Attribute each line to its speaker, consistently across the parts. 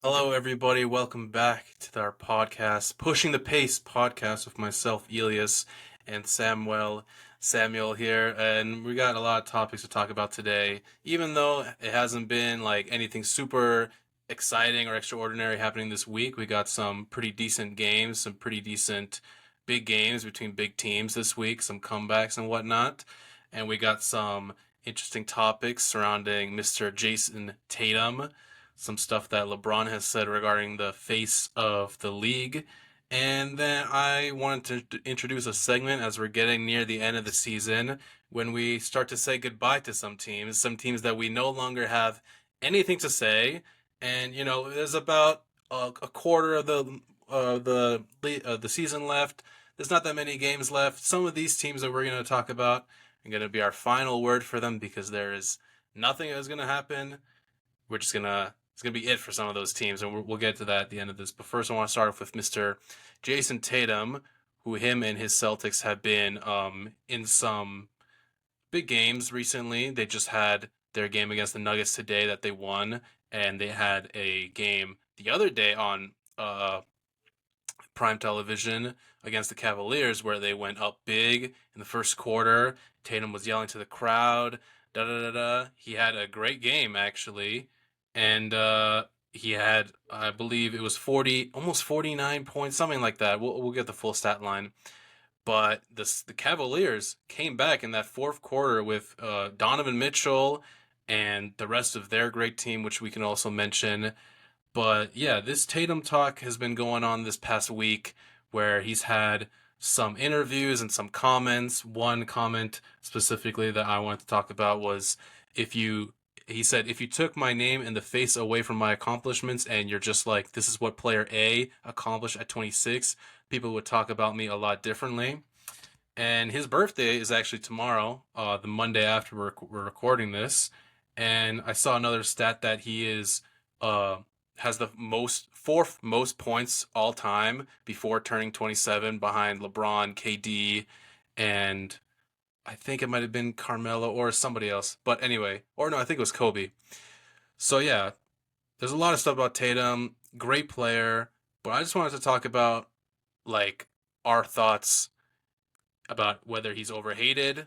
Speaker 1: Hello, everybody. Welcome back to our podcast, Pushing the Pace podcast with myself, Elias and Samuel here. And we got a lot of topics to talk about today. Even though it hasn't been like anything super exciting or extraordinary happening this week, we got some pretty decent games, some pretty decent big games between big teams this week, some comebacks and whatnot. And we got some interesting topics surrounding Mr. Jason Tatum, some stuff that LeBron has said regarding the face of the league. And then I wanted to introduce a segment as we're getting near the end of the season when we start to say goodbye to some teams that we no longer have anything to say. And there's about a quarter of the season left. There's not that many games left. Some of these teams that we're going to talk about are going to be our final word for them because there is nothing that's going to happen. We're just gonna It's gonna be it for some of those teams, and we'll get to that at the end of this. But first, I want to start off with Mr. Jason Tatum, who him and his Celtics have been in some big games recently. They just had their game against the Nuggets today that they won, and they had a game the other day on prime television against the Cavaliers where they went up big in the first quarter. Tatum was yelling to the crowd, da da da da. He had a great game actually, and he had, I believe it was 40, almost 49 points, something like that. We'll get the full stat line. But the Cavaliers came back in that fourth quarter with Donovan Mitchell and the rest of their great team, which we can also mention. But yeah, this Tatum talk has been going on this past week where he's had some interviews and some comments. One comment specifically that I wanted to talk about was if you he said, if you took my name and the face away from my accomplishments and you're just like, this is what player A accomplished at 26, people would talk about me a lot differently. And his birthday is actually tomorrow, the Monday after we're recording this. And I saw another stat that he is has the fourth most points all time before turning 27, behind LeBron, KD, and I think it might have been Carmelo or somebody else. But anyway, or no, I think it was Kobe. So yeah, there's a lot of stuff about Tatum. Great player, but I just wanted to talk about like our thoughts about whether he's overhated,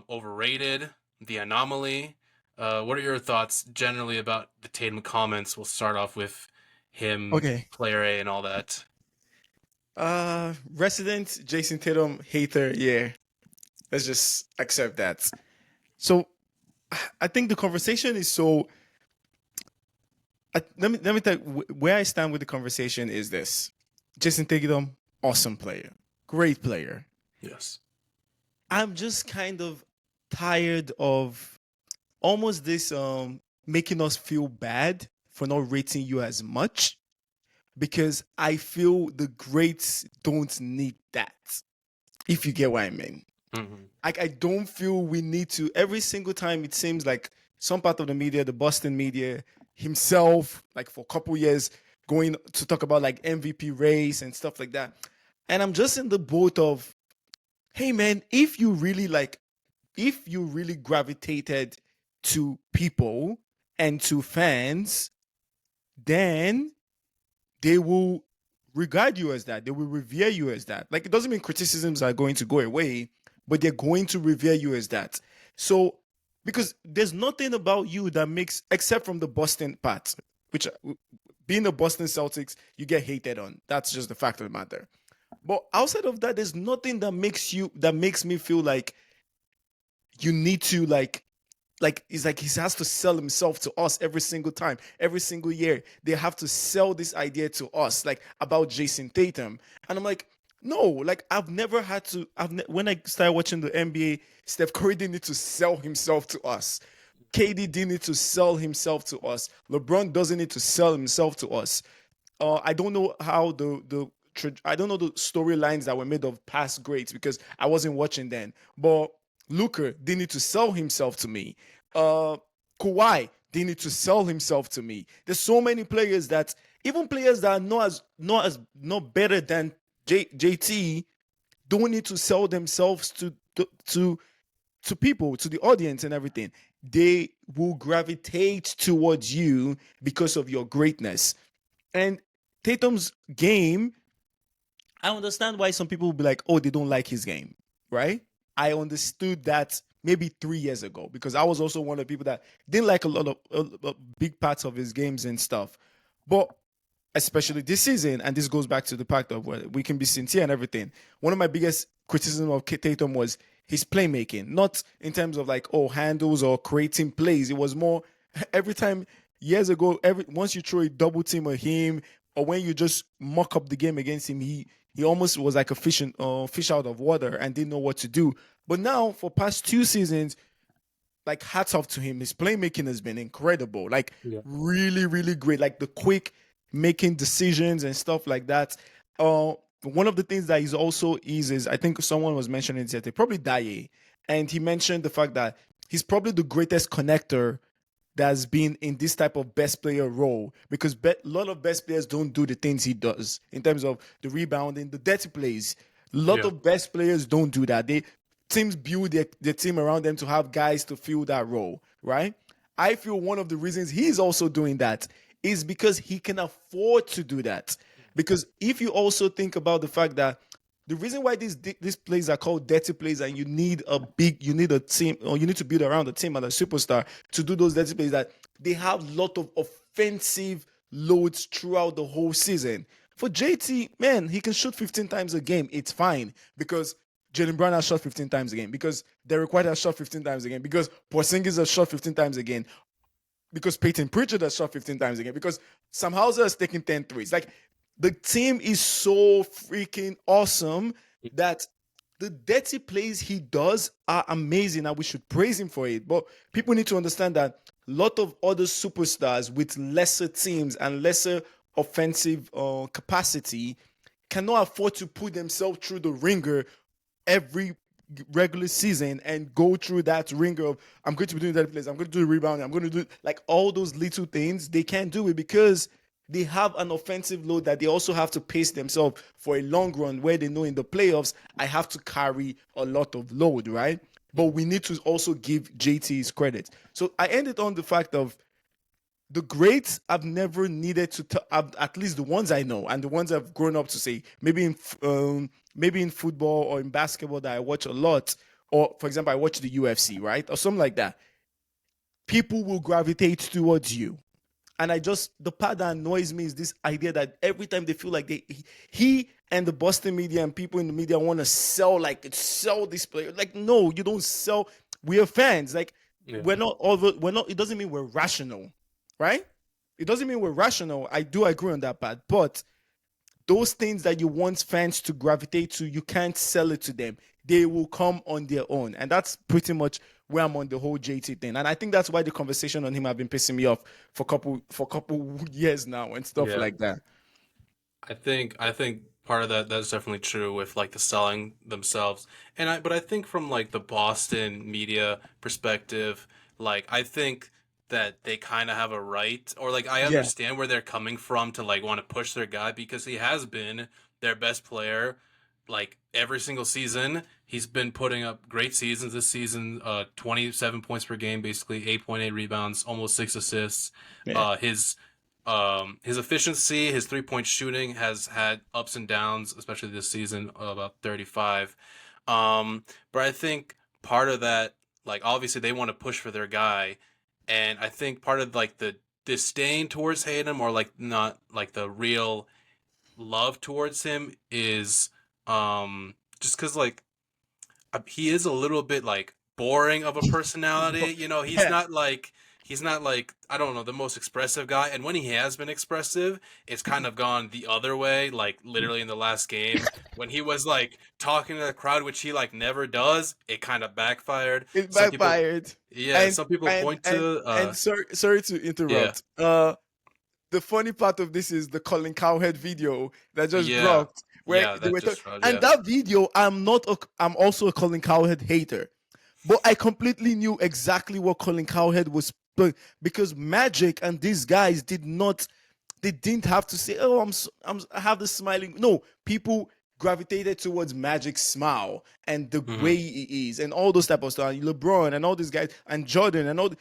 Speaker 1: overrated, the anomaly. What are your thoughts generally about the Tatum comments? We'll start off with him,
Speaker 2: Okay.
Speaker 1: player A, and all that.
Speaker 2: Resident Jason Tatum hater. Yeah, let's just accept that. So, I think the conversation is so. Let me tell you where I stand with the conversation is this: Jason Tatum, awesome player, great player.
Speaker 1: Yes.
Speaker 2: I'm just kind of tired of almost this making us feel bad for not rating you as much because I feel the greats don't need that. If you get what I mean.
Speaker 1: Mm-hmm.
Speaker 2: I don't feel we need to every single time it seems like some part of the media, the Boston media himself, like for a couple years, going to talk about like MVP race and stuff like that. And I'm just in the boat of, hey man, if you really gravitated to people and to fans, then they will regard you as that. They will revere you as that. Like it doesn't mean criticisms are going to go away, but they're going to revere you as that. So because there's nothing about you that makes except from the Boston part, which being the Boston Celtics, you get hated on. That's just the fact of the matter. But outside of that, there's nothing that makes me feel like you need to like it's like he has to sell himself to us every single time, every single year. They have to sell this idea to us, like about Jason Tatum. And I'm like, no, like I've never had to. When I started watching the NBA, Steph Curry didn't need to sell himself to us. KD didn't need to sell himself to us. LeBron doesn't need to sell himself to us. I don't know how I don't know the storylines that were made of past greats because I wasn't watching then. But Luka didn't need to sell himself to me. Uh, Kawhi didn't need to sell himself to me. There's so many players that even players that are not better than JT don't need to sell themselves to people, to the audience and everything. They will gravitate towards you because of your greatness. And Tatum's game, I understand why some people will be like, oh, they don't like his game, right? I understood that maybe 3 years ago because I was also one of the people that didn't like a lot of big parts of his games and stuff. But especially this season, and this goes back to the fact of where we can be sincere and everything. One of my biggest criticism of Tatum was his playmaking, not in terms of like handles or creating plays. It was more every time years ago. Once you throw a double team at him, or when you just muck up the game against him, he almost was like a fish out of water and didn't know what to do. But now for past 2 seasons, like hats off to him. His playmaking has been incredible. Like
Speaker 1: Yeah.
Speaker 2: really, really great. Like the quick making decisions and stuff like that. One of the things that he's also is I think someone was mentioning it yesterday, probably Daye, and he mentioned the fact that he's probably the greatest connector that's been in this type of best player role because a lot of best players don't do the things he does in terms of the rebounding, the dirty plays. A lot
Speaker 1: Yeah.
Speaker 2: of best players don't do that. Teams build their team around them to have guys to fill that role, right? I feel one of the reasons he's also doing that is because he can afford to do that. Because if you also think about the fact that the reason why these plays are called dirty plays and you need a team, or you need to build around a team and a superstar to do those dirty plays, that they have a lot of offensive loads throughout the whole season. For JT, man, he can shoot 15 times a game. It's fine because Jalen Brown has shot 15 times a game, because Derek White has shot 15 times a game, because Porzingis has shot 15 times again, because Peyton Pritchard has shot 15 times again, because Sam Hauser has taken 10 threes. Like, the team is so freaking awesome that the dirty plays he does are amazing and we should praise him for it. But people need to understand that a lot of other superstars with lesser teams and lesser offensive capacity cannot afford to put themselves through the ringer every regular season and go through that ringer of, I'm going to be doing that plays, I'm going to do the rebound, I'm going to do like all those little things. They can't do it because they have an offensive load that they also have to pace themselves for a long run, where they know in the playoffs I have to carry a lot of load, right? But we need to also give JT his credit. So I ended on the fact of the greats I've never needed to at least the ones I know and the ones I've grown up to say, maybe in football or in basketball that I watch a lot, or for example I watch the UFC, right, or something like that. People will gravitate towards you, and the part that annoys me is this idea that every time they feel like he and the Boston media and people in the media want to sell this player. Like, no, you don't sell. We are fans. Like,
Speaker 1: Yeah.
Speaker 2: we're not. It doesn't mean we're rational, right? It doesn't mean we're rational. I do agree on that part, but those things that you want fans to gravitate to, you can't sell it to them. They will come on their own. And that's pretty much where I'm on the whole JT thing. And I think that's why the conversation on him have been pissing me off for couple years now and stuff
Speaker 1: Yeah.
Speaker 2: like that.
Speaker 1: I think part of that's definitely true with like the selling themselves. But I think from like the Boston media perspective, like I think that they kind of have a right, or like I
Speaker 2: Yeah.
Speaker 1: understand where they're coming from to like want to push their guy because he has been their best player like every single season. He's been putting up great seasons this season, 27 points per game, basically 8.8 rebounds, almost 6 assists.
Speaker 2: Yeah.
Speaker 1: His efficiency, his 3-point shooting has had ups and downs, especially this season, about 35. But I think part of that, like obviously they want to push for their guy, and I think part of like the disdain towards Hayden, or like not like the real love towards him, is just because like he is a little bit like boring of a personality. You know,
Speaker 2: Yeah.
Speaker 1: he's not like, I don't know, the most expressive guy. And when he has been expressive, it's kind of gone the other way. Like literally in the last game when he was like talking to the crowd, which he like never does, it kind of backfired.
Speaker 2: It
Speaker 1: Some people,
Speaker 2: backfired.
Speaker 1: yeah,
Speaker 2: And
Speaker 1: some people point to,
Speaker 2: sorry to
Speaker 1: yeah,
Speaker 2: interrupt. The funny part of this is the Colin Cowhead video that just
Speaker 1: yeah,
Speaker 2: dropped, where
Speaker 1: yeah,
Speaker 2: they
Speaker 1: that
Speaker 2: were
Speaker 1: just,
Speaker 2: and
Speaker 1: yeah,
Speaker 2: that video, I'm also a Colin Cowhead hater, but I completely knew exactly what Colin Cowhead was because Magic and these guys they didn't have to say, oh, I have the smiling. No, people gravitated towards Magic's smile and the
Speaker 1: hmm,
Speaker 2: way he is and all those type of stuff. LeBron and all these guys and Jordan and all.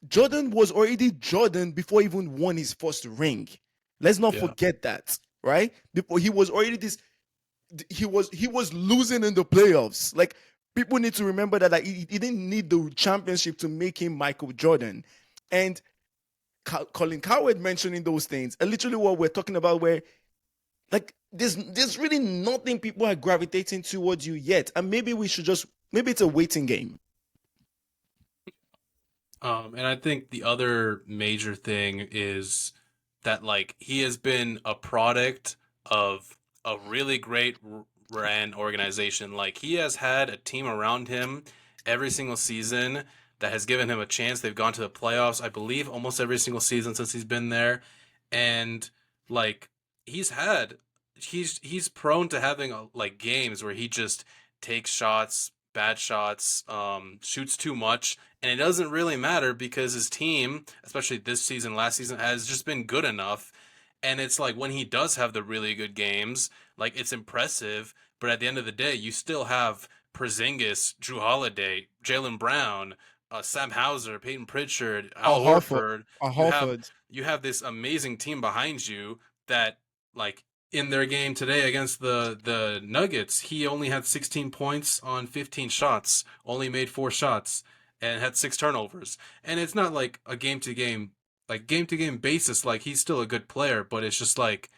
Speaker 2: Jordan was already Jordan before he even won his first ring. Let's not
Speaker 1: Yeah.
Speaker 2: forget that, right? Before he was already this, he was losing in the playoffs. Like people need to remember that like, he didn't need the championship to make him Michael Jordan. And Colin Coward mentioning those things, and literally what we're talking about, where like there's really nothing people are gravitating towards you yet, and maybe we should just maybe it's a waiting game.
Speaker 1: And I think the other major thing is that like he has been a product of a really great ran organization. Like he has had a team around him every single season that has given him a chance. They've gone to the playoffs, I believe, almost every single season since he's been there. And like he's had he's prone to having like games where he just takes shots, bad shots, shoots too much, and it doesn't really matter because his team, especially this season, last season, has just been good enough. And it's like when he does have the really good games, like it's impressive. But at the end of the day, you still have Porzingis, Drew Holiday, Jalen Brown, Sam Hauser, Peyton Pritchard,
Speaker 2: A
Speaker 1: Al
Speaker 2: Horford,
Speaker 1: Horford.
Speaker 2: a
Speaker 1: You have
Speaker 2: Horford.
Speaker 1: you have this amazing team behind you that like in their game today against the Nuggets, he only had 16 points on 15 shots, only made 4 shots and had 6 turnovers. And it's not like a game to game basis like he's still a good player, but it's just like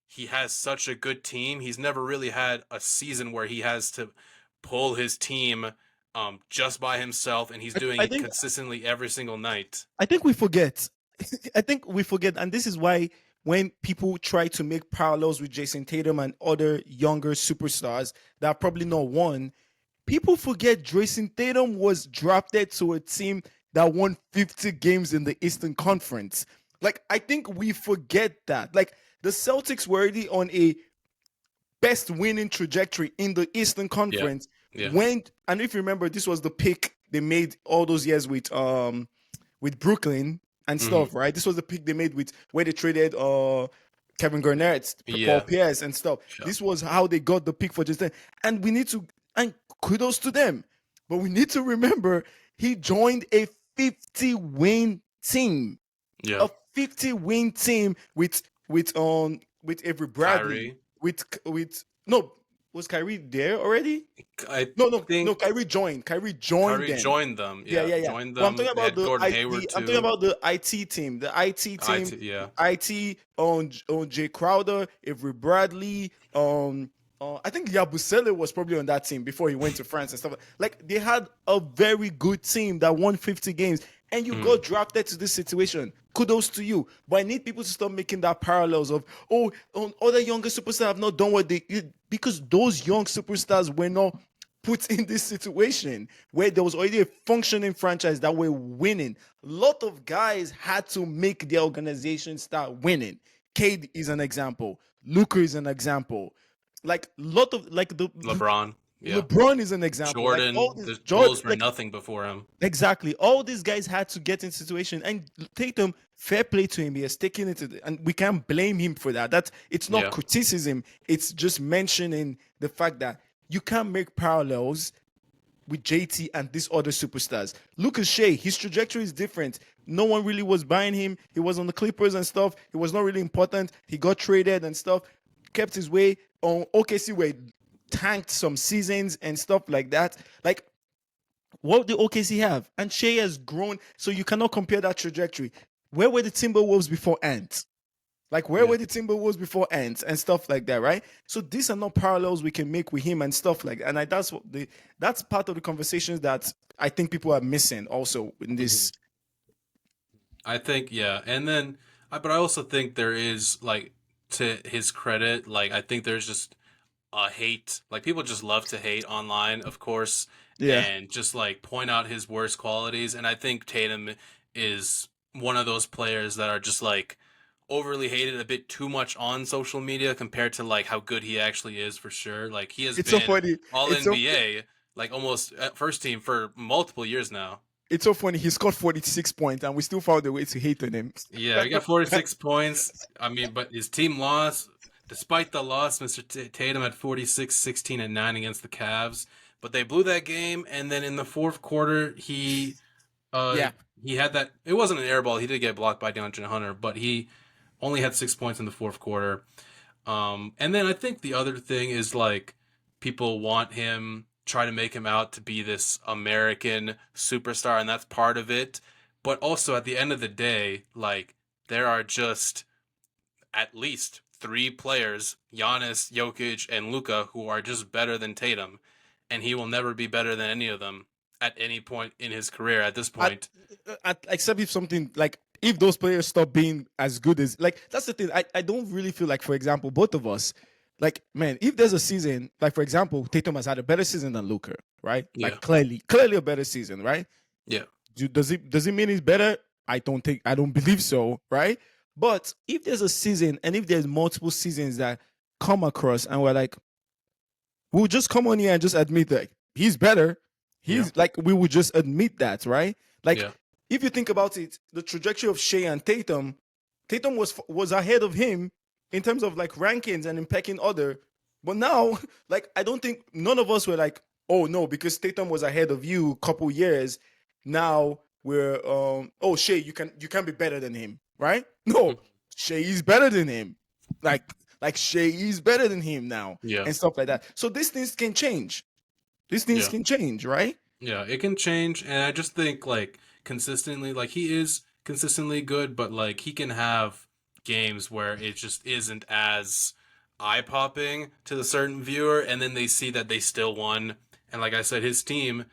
Speaker 1: he has such a good team. He's never really had a season where he has to pull his team just by himself, and he's doing
Speaker 2: I
Speaker 1: it
Speaker 2: think
Speaker 1: consistently every single night.
Speaker 2: I think we forget. I think we forget, and this is why when people try to make parallels with Jason Tatum and other younger superstars that are probably not won, people forget Jason Tatum was drafted to a team that won 50 games in the Eastern Conference. Like, I think we forget that. Like, the Celtics were already on a best winning trajectory in the Eastern
Speaker 1: Yeah,
Speaker 2: Conference.
Speaker 1: yeah,
Speaker 2: When, and if you remember, this was the pick they made all those years with Brooklyn and
Speaker 1: hmm,
Speaker 2: stuff, right? This was the pick they made with where they traded Kevin Garnett, Paul
Speaker 1: yeah,
Speaker 2: Pierce, and stuff.
Speaker 1: yeah.
Speaker 2: This was how they got the pick for Justin. And we need to, and kudos to them. But we need to remember he joined a 50-win team.
Speaker 1: Yeah.
Speaker 2: A 50-win team with Avery Bradley.
Speaker 1: Kyrie,
Speaker 2: With no, was Kyrie there already?
Speaker 1: I
Speaker 2: No, no, no.
Speaker 1: think
Speaker 2: Kyrie joined. Kyrie joined
Speaker 1: Kyrie
Speaker 2: them.
Speaker 1: joined them.
Speaker 2: Yeah,
Speaker 1: Yeah,
Speaker 2: yeah, yeah.
Speaker 1: joined
Speaker 2: But I'm
Speaker 1: them.
Speaker 2: talking
Speaker 1: They
Speaker 2: about
Speaker 1: had Gordon Hayward
Speaker 2: I'm talking
Speaker 1: too.
Speaker 2: about the IT team. The IT team.
Speaker 1: Yeah,
Speaker 2: IT on Jay Crowder, Avery Bradley. I think Yabusele was probably on that team before he went to France and stuff. Like they had a very good team that won 50 games, and you
Speaker 1: mm,
Speaker 2: got drafted to this situation. Kudos to you. But I need people to stop making that parallels of other younger superstars have not done what they did, because those young superstars were not put in this situation where there was already a functioning franchise that were winning. A lot of guys had to make their organization start winning. Cade is an example. Luca is an example. Like lot of like the
Speaker 1: LeBron. Yeah,
Speaker 2: LeBron is an example. Like all
Speaker 1: Jordan.
Speaker 2: this
Speaker 1: The
Speaker 2: George,
Speaker 1: Bulls were
Speaker 2: like
Speaker 1: nothing before him.
Speaker 2: exactly. All these guys had to get in situation, and Tatum, fair play to him. He has taken it, and we can't blame him for that. That's it's not
Speaker 1: Yeah.
Speaker 2: criticism. It's just mentioning the fact that you can't make parallels with JT and these other superstars. Lucas Shea, his trajectory is different. No one really was buying him. He was on the Clippers and stuff. He was not really important. He got traded and stuff. Kept his way on OKC, where tanked some seasons and stuff like that. Like, what did OKC have? And Shea has grown, so you cannot compare that trajectory. Where were the Timberwolves before Ant? Like, where
Speaker 1: Yeah.
Speaker 2: were the Timberwolves before Ant and stuff like that, right? So these are not parallels we can make with him and stuff like that. And that's part of the conversations that I think people are missing also in
Speaker 1: Mhm.
Speaker 2: this.
Speaker 1: I think yeah, and then but I also think there is like to his credit, like I think there's just hate. Like people just love to hate online, of course,
Speaker 2: Yeah.
Speaker 1: and just like point out his worst qualities. And I think Tatum is one of those players that are just like overly hated a bit too much on social media compared to like how good he actually is for sure. Like he has
Speaker 2: It's so
Speaker 1: been
Speaker 2: funny.
Speaker 1: all
Speaker 2: It's so
Speaker 1: NBA, like almost at first team for multiple years now.
Speaker 2: it's so funny. He scored 46 points and we still found a way to hate on him.
Speaker 1: Yeah, he got 46 points. I mean, but his team lost. Despite the loss, Mr. Tatum had 46, 16, and 9 against the Cavs. But they blew that game, and then in the fourth quarter, uh
Speaker 2: Yeah.
Speaker 1: he had that. It wasn't an air ball. He did get blocked by DeAndre Hunter, but he Only had 6 points in the fourth quarter. And then I think the other thing is like people want him, try to make him out to be this American superstar, and that's part of it. But also at the end of the day, like there are just at least three players, Giannis, Jokic, and Luka, who are just better than Tatum, and he will never be better than any of them at any point in his career. At this
Speaker 2: I,
Speaker 1: point,
Speaker 2: except if something like if those players stop being as good as like that's the thing. I don't really feel like, for example, both of us, like man, if there's a season like for example, Tatum has had a better season than Luka, right?
Speaker 1: yeah,
Speaker 2: Like clearly a better season, right?
Speaker 1: yeah,
Speaker 2: Does it mean he's better? I don't believe so, right? But if there's a season and if there's multiple seasons that come across and we're like, we'll just come on here and just admit that he's better.
Speaker 1: yeah,
Speaker 2: He's like we would just admit that, right? Like
Speaker 1: yeah,
Speaker 2: if you think about it, the trajectory of Shea and Tatum, Tatum was ahead of him in terms of like rankings and in pecking order. But now, like I don't think none of us were like, oh no, because Tatum was ahead of you a couple years. Now we're oh Shea, you can be better than him, right? No, Shea is better than him. Like Shea is better than him now
Speaker 1: yeah,
Speaker 2: and stuff like that. So these things can change. These things
Speaker 1: yeah.
Speaker 2: can change, right?
Speaker 1: Yeah, it can change, and I just think like consistently, like he is consistently good, but like he can have games where it just isn't as eye-popping to the certain viewer, and then they see that they still won. And like I said, his teams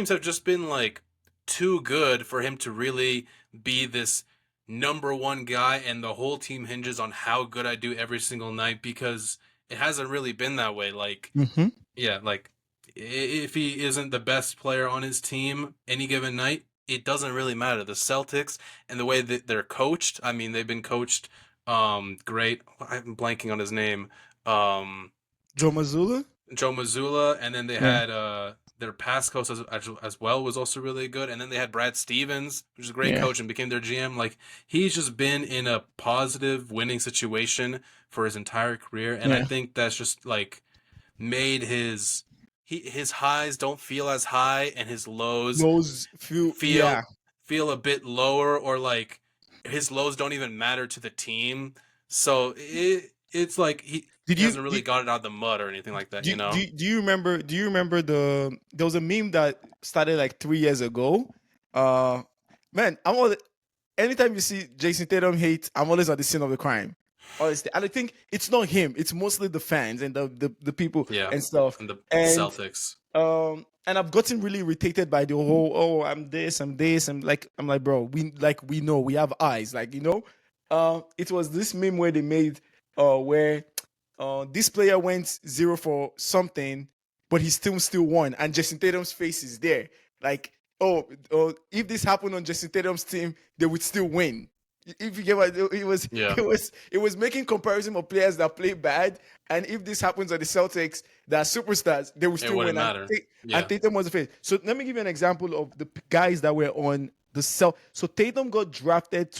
Speaker 1: have just been like too good for him to really be this number one guy, and the whole team hinges on how good I do every single night because it hasn't really been that way. Like
Speaker 2: Mm-hmm.
Speaker 1: yeah, like if he isn't the best player on his team any given night, it doesn't really matter. The Celtics and the way that they're coached, I mean, they've been coached great. I'm blanking on his name. Um
Speaker 2: Joe Mazzulla?
Speaker 1: Joe Mazzulla, and then they
Speaker 2: Yeah.
Speaker 1: had their past coach as well was also really good, and then they had Brad Stevens, who's a great
Speaker 2: Yeah.
Speaker 1: coach and became their GM. Like he's just been in a positive winning situation for his entire career, and I
Speaker 2: Yeah.
Speaker 1: think that's just like made his highs don't feel as high and his lows
Speaker 2: Those few,
Speaker 1: feel
Speaker 2: yeah.
Speaker 1: feel a bit lower, or like his lows don't even matter to the team. So it's like
Speaker 2: Did
Speaker 1: he
Speaker 2: you
Speaker 1: hasn't really
Speaker 2: do,
Speaker 1: got it out of the mud or anything like that,
Speaker 2: do,
Speaker 1: you know?
Speaker 2: do, do you remember there was a meme that started like 3 years ago? Uh man, anytime you see Jason Tatum hate, I'm always at the scene of the crime. Honestly. And I think it's not him, it's mostly the fans and the people
Speaker 1: Yeah.
Speaker 2: and stuff.
Speaker 1: And the
Speaker 2: And
Speaker 1: Celtics.
Speaker 2: and I've gotten really irritated by the whole, oh, I'm this. I'm like, bro, we know we have eyes, like, it was this meme where they made where this player went 0 for something, but he still won, and Jason Tatum's face is there. Like, if this happened on Jason Tatum's team, they would still win. If you get what it was,
Speaker 1: Yeah.
Speaker 2: it was making comparison of players that play bad, and if this happens on the Celtics, that are superstars, they will
Speaker 1: It
Speaker 2: still
Speaker 1: wouldn't
Speaker 2: win.
Speaker 1: matter.
Speaker 2: And
Speaker 1: Yeah.
Speaker 2: Tatum was the face. So let me give you an example of the guys that were on the Cel. So Tatum got drafted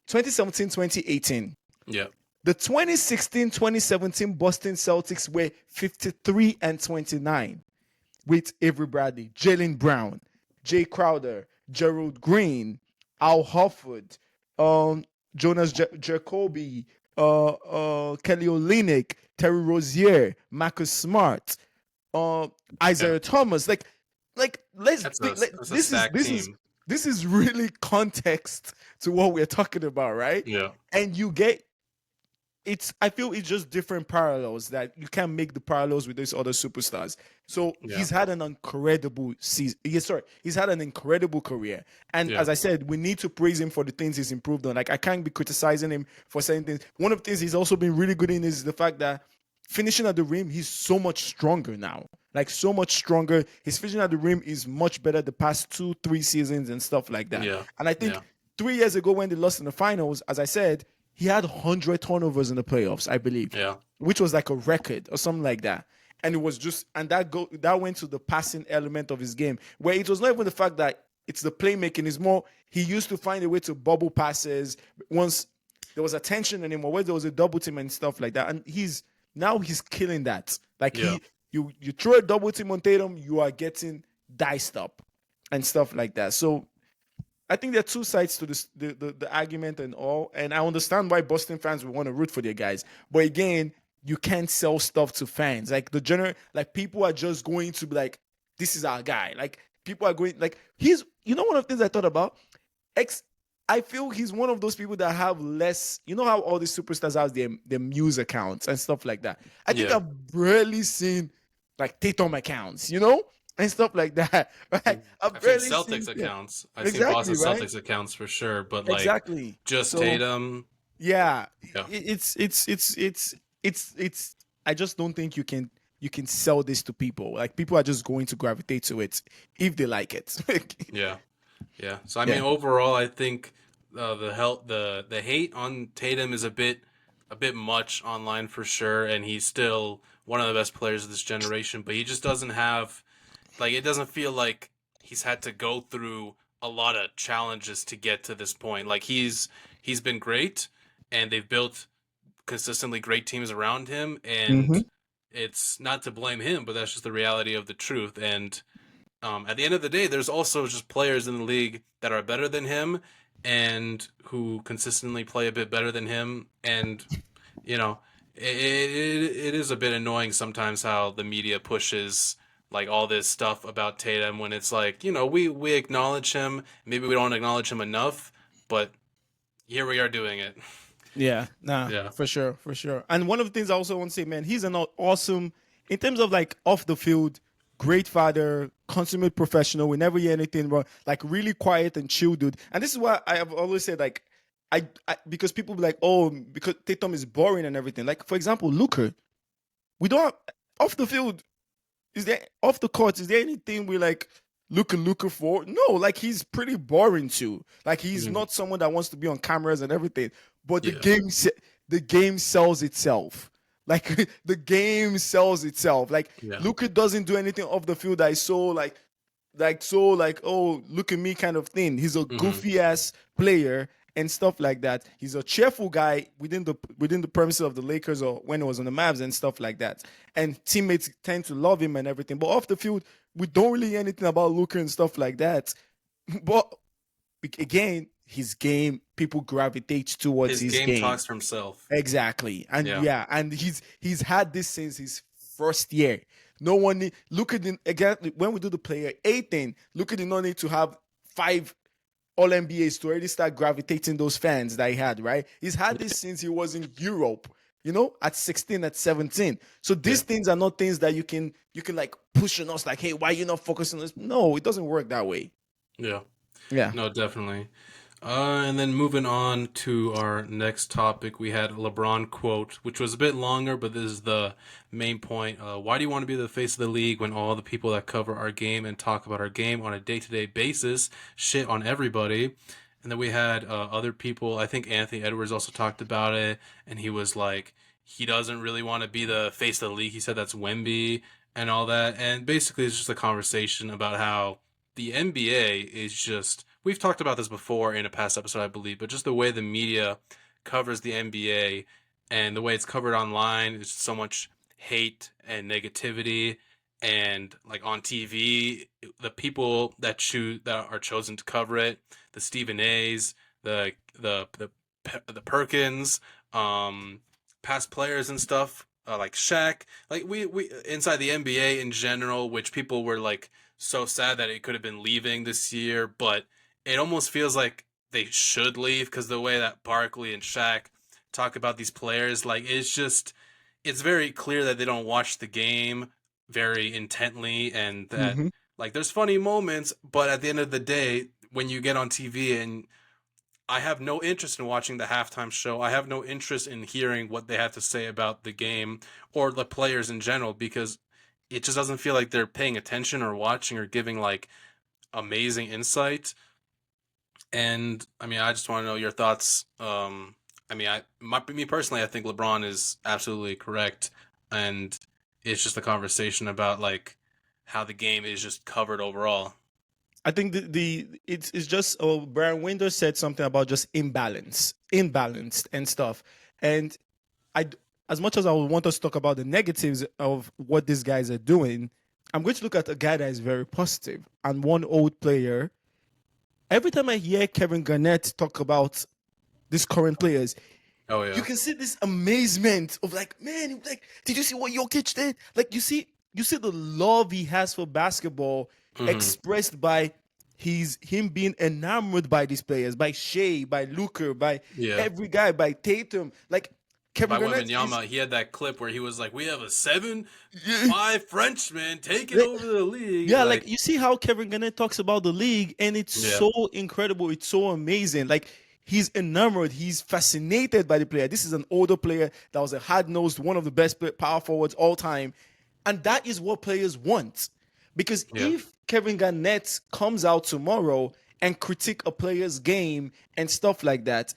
Speaker 2: 2018.
Speaker 1: Yeah.
Speaker 2: The 2016-2017 Boston Celtics were 53-29 with Avery Bradley, Jalen Brown, Jay Crowder, Gerald Green, Al Horford, Jonas Jacoby, Kelly Olynyk, Terry Rozier, Marcus Smart,
Speaker 1: Yeah.
Speaker 2: Isaiah Thomas. Like let's
Speaker 1: That's
Speaker 2: think.
Speaker 1: a
Speaker 2: This is
Speaker 1: stacked
Speaker 2: this is
Speaker 1: team.
Speaker 2: this is really context to what we're talking about, right?
Speaker 1: Yeah.
Speaker 2: And you get I feel it's just different parallels that you can't make the parallels with these other superstars. So
Speaker 1: Yeah.
Speaker 2: he's had an incredible season. Yes, sorry, he's had an incredible career. And
Speaker 1: Yeah.
Speaker 2: as I said, we need to praise him for the things he's improved on. Like I can't be criticizing him for certain things. One of the things he's also been really good in is the fact that finishing at the rim, he's so much stronger now. Like so much stronger. His finishing at the rim is much better the past 2-3 seasons and stuff like that.
Speaker 1: Yeah.
Speaker 2: And I think
Speaker 1: Yeah.
Speaker 2: 3 years ago when they lost in the finals, as I said, he had 100 turnovers in the playoffs, I believe,
Speaker 1: Yeah.
Speaker 2: which was like a record or something like that. And it was just, and that went to the passing element of his game, where it was not even the fact that it's the playmaking. It's more he used to find a way to bubble passes once there was a tension anymore, where there was a double team and stuff like that. And he's killing that. Like
Speaker 1: Yeah.
Speaker 2: you throw a double team on Tatum, you are getting diced up and stuff like that. So I think there are two sides to this the argument and all, and I understand why Boston fans would want to root for their guys. But again, you can't sell stuff to fans. Like the general, like people are just going to be like, "This is our guy." Like people are going like he's. You know, one of the things I thought about. X. I feel he's one of those people that have less. You know how all these superstars have their muse accounts and stuff like that. I think
Speaker 1: Yeah.
Speaker 2: I've rarely seen like Tatum accounts. You know, and stuff like that. Right? I've
Speaker 1: I've seen
Speaker 2: barely seen.
Speaker 1: Celtics
Speaker 2: Yeah,
Speaker 1: accounts. I've seen Boston
Speaker 2: exactly. Right.
Speaker 1: Celtics accounts for sure, but like
Speaker 2: Exactly.
Speaker 1: just
Speaker 2: So
Speaker 1: Tatum.
Speaker 2: yeah,
Speaker 1: Yeah.
Speaker 2: it's. I just don't think you can sell this to people. Like people are just going to gravitate to it if they like it.
Speaker 1: Yeah. Yeah. So I
Speaker 2: Yeah.
Speaker 1: mean, overall, I think the hate on Tatum is a bit much online for sure, and he's still one of the best players of this generation. But he just doesn't have like it doesn't feel like he's had to go through a lot of challenges to get to this point. Like he's been great, and they've built consistently great teams around him,
Speaker 2: Hmm.
Speaker 1: and it's not to blame him, but that's just the reality of the truth. And at the end of the day, there's also just players in the league that are better than him and who consistently play a bit better than him. And, you know, it is a bit annoying sometimes how the media pushes like all this stuff about Tatum when it's like, we acknowledge him. Maybe we don't acknowledge him enough, but here we are doing it.
Speaker 2: Yeah, nah,
Speaker 1: Yeah.
Speaker 2: for sure, for sure. And one of the things I also want to say, man, he's an awesome in terms of like off the field, great father, consummate professional. We never hear anything wrong. Like really quiet and chill, dude. And this is why I have always said like I because people be like, oh, because Tatum is boring and everything. Like for example, Luka, we don't have, off the field. Is there off the court? Is there anything we like looking for? No, like he's pretty boring too. Like he's
Speaker 1: Mhm.
Speaker 2: not someone that wants to be on cameras and everything. But
Speaker 1: Yeah.
Speaker 2: the game sells itself. Like the game sells itself. Like
Speaker 1: Yeah.
Speaker 2: Luka doesn't do anything off the field that is so like oh look at me kind of thing. He's a
Speaker 1: Hmm.
Speaker 2: goofy ass player and stuff like that. He's a cheerful guy within the premises of the Lakers or when it was on the Mavs and stuff like that. And teammates tend to love him and everything. But off the field, we don't really hear anything about Luka and stuff like that. But again, his game, people gravitate towards
Speaker 1: His
Speaker 2: his
Speaker 1: game
Speaker 2: game.
Speaker 1: talks for himself.
Speaker 2: Exactly. And
Speaker 1: Yeah.
Speaker 2: yeah, and he's had this since his first year. No one look at the again when we do the player A thing, look at the no need to have five all NBAs to already start gravitating those fans that he had, right? He's had this since he was in Europe, at 16, at 17. So
Speaker 1: Yeah.
Speaker 2: these things are not things that you can like push on us like, hey, why are you not focusing on this? No, it doesn't work that way.
Speaker 1: Yeah.
Speaker 2: Yeah.
Speaker 1: No, definitely. And then moving on to our next topic, we had a LeBron quote, which was a bit longer, but this is the main point. Why do you want to be the face of the league when all the people that cover our game and talk about our game on a day-to-day basis shit on everybody? And then we had other people. I think Anthony Edwards also talked about it, and he was like, he doesn't really want to be the face of the league. He said that's Wemby and all that. And basically, it's just a conversation about how the NBA is just we've talked about this before in a past episode, I believe, but just the way the media covers the NBA and the way it's covered online is so much hate and negativity and like on TV, the people that are chosen to cover it, the Stephen A's, the Perkins, past players and stuff, like Shaq, like we inside the NBA in general, which people were like so sad that it could have been leaving this year, but it almost feels like they should leave because the way that Barkley and Shaq talk about these players, like it's very clear that they don't watch the game very intently and that
Speaker 2: Mm-hmm.
Speaker 1: like there's funny moments, but at the end of the day, when you get on TV and I have no interest in watching the halftime show. I have no interest in hearing what they have to say about the game or the players in general because it just doesn't feel like they're paying attention or watching or giving like amazing insight. And I mean, I just want to know your thoughts. I mean, me personally, I think LeBron is absolutely correct, and it's just a conversation about like how the game is just covered overall.
Speaker 2: I think it's just Brian Winder said something about just imbalanced and stuff. And I, as much as I would want us to talk about the negatives of what these guys are doing, I'm going to look at a guy that is very positive and one old player every time I hear Kevin Garnett talk about these current players,
Speaker 1: Oh
Speaker 2: you
Speaker 1: yeah.
Speaker 2: can see this amazement of like, man, like, did you see what Jokic did? Like, you see the love he has for basketball
Speaker 1: Hmm.
Speaker 2: expressed by him being enamored by these players, by Shea, by Luker, by
Speaker 1: Yeah.
Speaker 2: every guy, by Tatum. Like Kevin
Speaker 1: By
Speaker 2: Garnett is
Speaker 1: Wembanyama, he had that clip where he was like, "We have a 7'5"
Speaker 2: yeah,
Speaker 1: Frenchman taking over the league."
Speaker 2: yeah, like
Speaker 1: Like,
Speaker 2: you see how Kevin Garnett talks about the league, and it's
Speaker 1: yeah,
Speaker 2: so incredible, it's so amazing. Like he's enamored, he's fascinated by the player. This is an older player that was a hard-nosed, one of the best power forwards all time. And that is what players want. Because
Speaker 1: yeah,
Speaker 2: if Kevin Garnett comes out tomorrow and critique a player's game and stuff like that,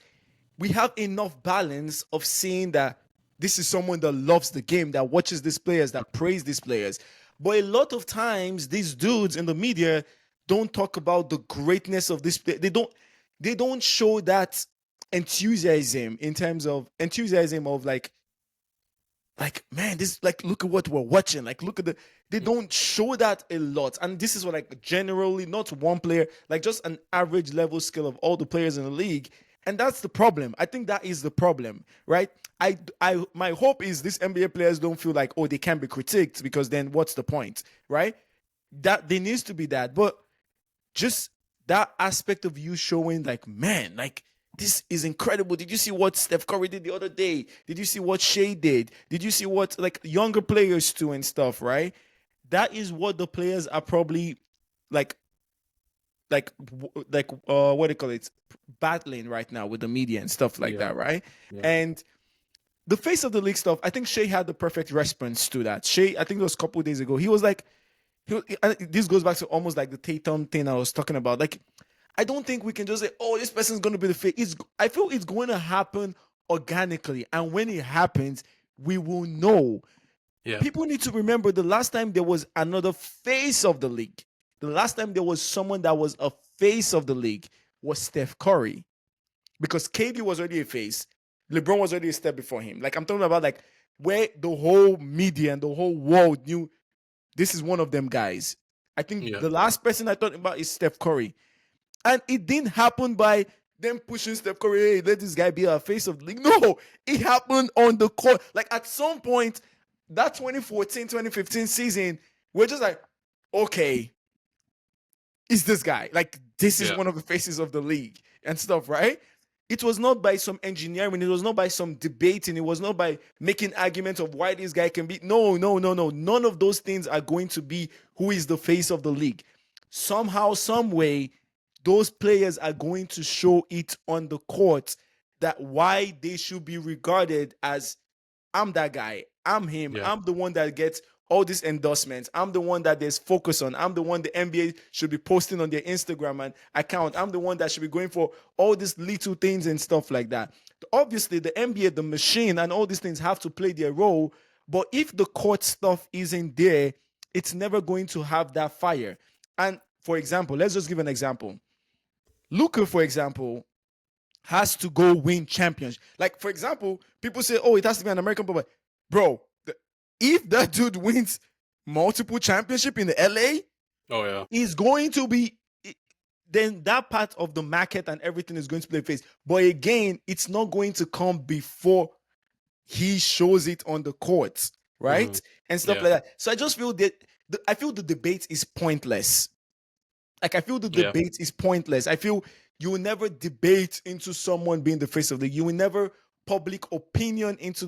Speaker 2: we have enough balance of seeing that this is someone that loves the game, that watches these players, that praise these players. But a lot of times, these dudes in the media don't talk about the greatness of this. They don't show that enthusiasm in terms of enthusiasm of like man, this like look at what we're watching. Like look at the they don't show that a lot. And this is what like generally not one player, like just an average level skill of all the players in the league. And that's the problem. I think that is the problem, right? I my hope is these NBA players don't feel like, oh, they can't be critiqued because then what's the point, right? That there needs to be that. But just that aspect of you showing like, man, like this is incredible. Did you see what Steph Curry did the other day? Did you see what Shea did? Did you see what like younger players do and stuff, right? That is what the players are probably like what do you call it, battling right now with the media and stuff like
Speaker 1: yeah,
Speaker 2: that, right?
Speaker 1: yeah,
Speaker 2: And the face of the league stuff, I think Shea had the perfect response to that. Shea, I think it was a couple of days ago, he was like, this goes back to almost like the Tatum thing I was talking about. Like, I don't think we can just say, "Oh, this person's going to be the face." I feel it's going to happen organically, and when it happens, we will know.
Speaker 1: yeah,
Speaker 2: People need to remember the last time there was another face of the league. The last time there was someone that was a face of the league was Steph Curry, because KD was already a face. LeBron was already a step before him. Like I'm talking about, like where the whole media and the whole world knew this is one of them guys. I think
Speaker 1: yeah,
Speaker 2: the last person I thought about is Steph Curry. And it didn't happen by them pushing Steph Curry, hey, let this guy be our face of the league. No, it happened on the court. Like at some point, that 2014, 2015 season, we're just like, okay, is this guy. Like, this is
Speaker 1: yeah,
Speaker 2: one of the faces of the league and stuff, right? It was not by some engineering, it was not by some debating, it was not by making arguments of why this guy can be. No, no, no, no. None of those things are going to be who is the face of the league. Somehow, some way, those players are going to show it on the court that why they should be regarded as, I'm that guy. I'm him.
Speaker 1: yeah,
Speaker 2: I'm the one that gets all these endorsements. I'm the one that there's focus on. I'm the one the NBA should be posting on their Instagram and account. I'm the one that should be going for all these little things and stuff like that. Obviously, the NBA, the machine, and all these things have to play their role. But if the court stuff isn't there, it's never going to have that fire. And for example, let's just give an example. Luka, for example, has to go win champions. Like, for example, people say, oh, it has to be an American player. Bro, if that dude wins multiple championship in the LA,
Speaker 1: oh yeah,
Speaker 2: he's going to be, then that part of the market and everything is going to play face. But again, it's not going to come before he shows it on the court,
Speaker 1: hmm,
Speaker 2: right? And stuff
Speaker 1: yeah,
Speaker 2: like that. So I just feel that I feel the debate is pointless. Like I feel the
Speaker 1: yeah,
Speaker 2: debate is pointless. I feel you will never debate into someone being the face of the. You will never public opinion into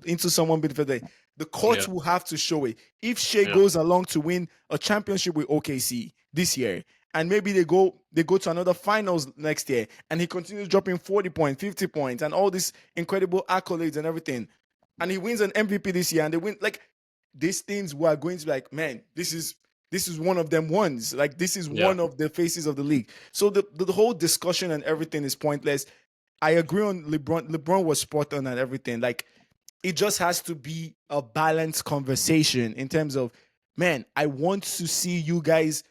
Speaker 2: into someone being the face of the. The
Speaker 1: yeah,
Speaker 2: courts will have to show it. If Shea
Speaker 1: yeah,
Speaker 2: goes along to win a championship with OKC this year, and maybe they go to another finals next year, and he continues dropping 40 points, 50 points, and all these incredible accolades and everything, and he wins an MVP this year, and they win like these things were going to be like, man, this is one of them ones. Like this is
Speaker 1: yeah,
Speaker 2: one of the faces of the league. So the whole discussion and everything is pointless. I agree on LeBron. LeBron was spot on and everything. Like it just has to be a balanced conversation in terms of, man, I want to see you guys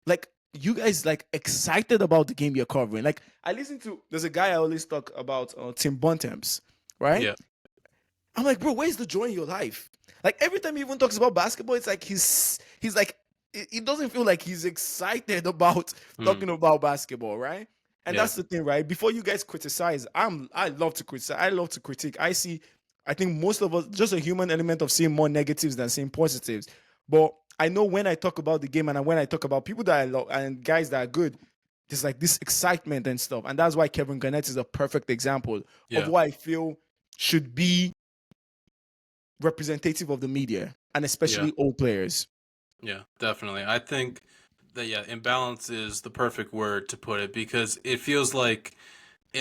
Speaker 2: like excited about the game you're covering. Like I listen to there's a guy I always talk about, Tim Bontemps, right?
Speaker 1: yeah,
Speaker 2: I'm like, bro, where's the joy in your life? Like every time he even talks about basketball, it's like he's like it doesn't feel like he's excited about
Speaker 1: Hmm.
Speaker 2: talking about basketball, right? And
Speaker 1: Yeah.
Speaker 2: that's the thing, right? Before you guys criticize, I love to criticize. I love to critique. I think most of us just a human element of seeing more negatives than seeing positives. But I know when I talk about the game and when I talk about people that I love and guys that are good, there's like this excitement and stuff. And that's why Kevin Garnett is a perfect example of
Speaker 1: Yeah.
Speaker 2: what I feel should be representative of the media and
Speaker 1: Yeah.
Speaker 2: especially old players.
Speaker 1: Yeah, definitely. I think that yeah, imbalance is the perfect word to put it because it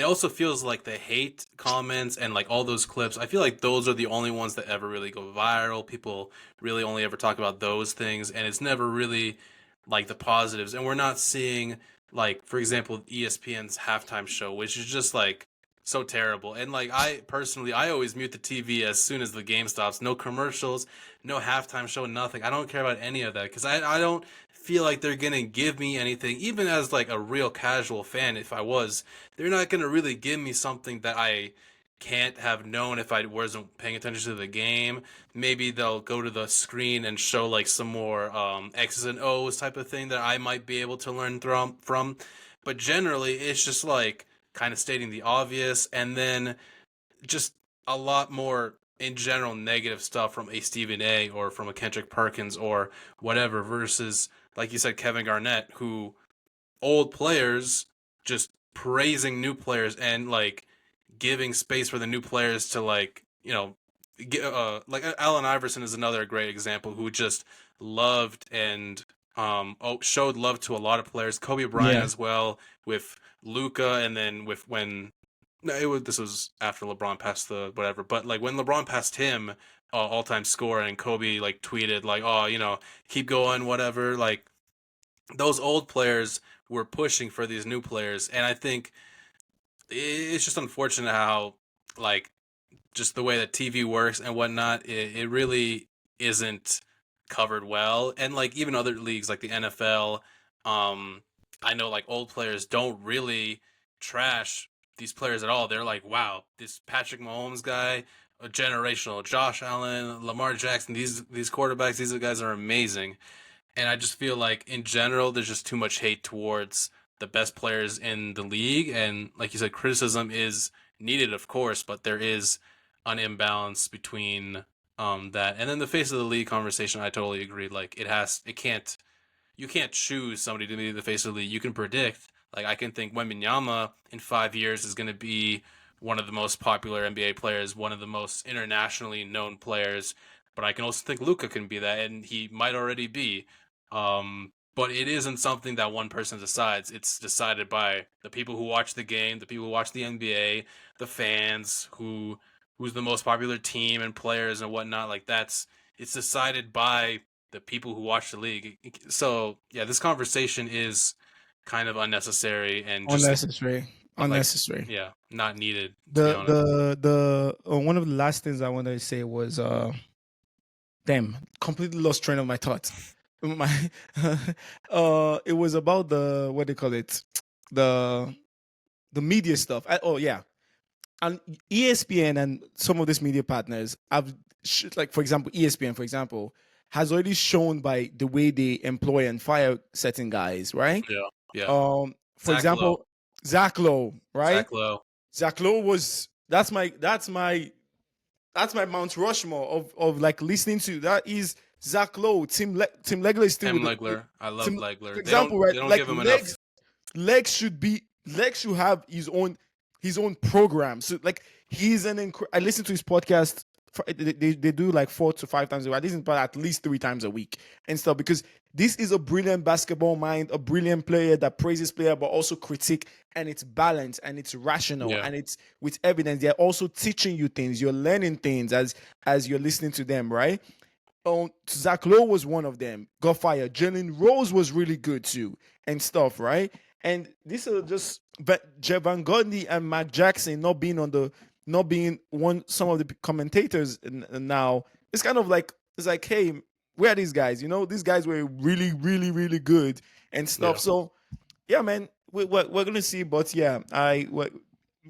Speaker 1: also feels like the hate comments and like all those clips. I feel like those are the only ones that ever really go viral. People really only ever talk about those things, and it's never really like the positives. And we're not seeing like, for example, ESPN's halftime show, which is just like so terrible. And like I personally, I always mute the TV as soon as the game stops. No commercials, no halftime show, nothing. I don't care about any of that because I don't feel like they're gonna give me anything. Even as like a real casual fan, if I was, they're not going to really give me something that I can't have known if I wasn't paying attention to the game. Maybe they'll go to the screen and show like some more X's and O's type of thing that I might be able to learn from. But generally, it's just like kind of stating the obvious and then just a lot more in general negative stuff from a Stephen A or from a Kendrick Perkins or whatever versus like you said Kevin Garnett who old players just praising new players and like giving space for the new players to like like Allen Iverson is another great example who just loved and showed love to a lot of players. Kobe Bryant
Speaker 2: Yeah.
Speaker 1: as well with Luca, and then with when no, this was after LeBron passed the whatever, but like when LeBron passed him all time score and Kobe like tweeted like oh keep going whatever like those old players were pushing for these new players, and I think it's just unfortunate how like just the way that TV works and whatnot, it really isn't covered well. And like even other leagues like the NFL, I know like old players don't really trash these players at all. They're like, wow, this Patrick Mahomes guy, a generational, Josh Allen, Lamar Jackson, these quarterbacks, these guys are amazing. And I just feel like in general, there's just too much hate towards the best players in the league. And like you said, criticism is needed, of course, but there is an imbalance between that. And then the face of the league conversation, I totally agree. Like you can't choose somebody to be the face of the league. You can predict. Like I can think Wembanyama in 5 years is going to be one of the most popular NBA players, one of the most internationally known players. But I can also think Luca can be that, and he might already be. But it isn't something that one person decides. It's decided by the people who watch the game, the people who watch the NBA, the fans, who's the most popular team and players and whatnot. Like it's decided by the people who watch the league. So yeah, this conversation is kind of unnecessary and just
Speaker 2: Unnecessary.
Speaker 1: like
Speaker 2: Unnecessary.
Speaker 1: yeah, not needed to be
Speaker 2: The
Speaker 1: honest.
Speaker 2: one of the last things I wanted to say was damn, completely lost train of my thoughts. My it was about the what they call it, the the media stuff. Oh yeah, and ESPN and some of these media partners have like for example ESPN for example has already shown by the way they employ and fire certain guys, right?
Speaker 1: Yeah, yeah.
Speaker 2: For
Speaker 1: Zach Lowe,
Speaker 2: example, Zach Lowe, right?
Speaker 1: Zach Lowe,
Speaker 2: Zach Lowe was that's my Mount Rushmore of like listening to. That is Zach Lowe. Tim Legler is still
Speaker 1: Tim
Speaker 2: with
Speaker 1: Legler. I love
Speaker 2: Tim. For
Speaker 1: Legler.
Speaker 2: example, right?
Speaker 1: They don't
Speaker 2: Like
Speaker 1: give him enough.
Speaker 2: Legs should have his own program. So like I listen to his podcast. They do like 4 to 5 times a week. I listen to at least 3 times a week and stuff because this is a brilliant basketball mind, a brilliant player that praises player but also critique, and it's balanced and it's rational
Speaker 1: Yeah,
Speaker 2: and it's with evidence. They're also teaching you things. You're learning things as you're listening to them, right? Zach Lowe was one of them. Got fired. Jalen Rose was really good too, and stuff, right? And these are just but Jevan Gandhi and Mac Jackson not being one some of the commentators now. It's kind of like it's like, hey, where are these guys? You know, these guys were really, really, really good and stuff.
Speaker 1: yeah,
Speaker 2: So yeah, man, we're gonna see, but yeah,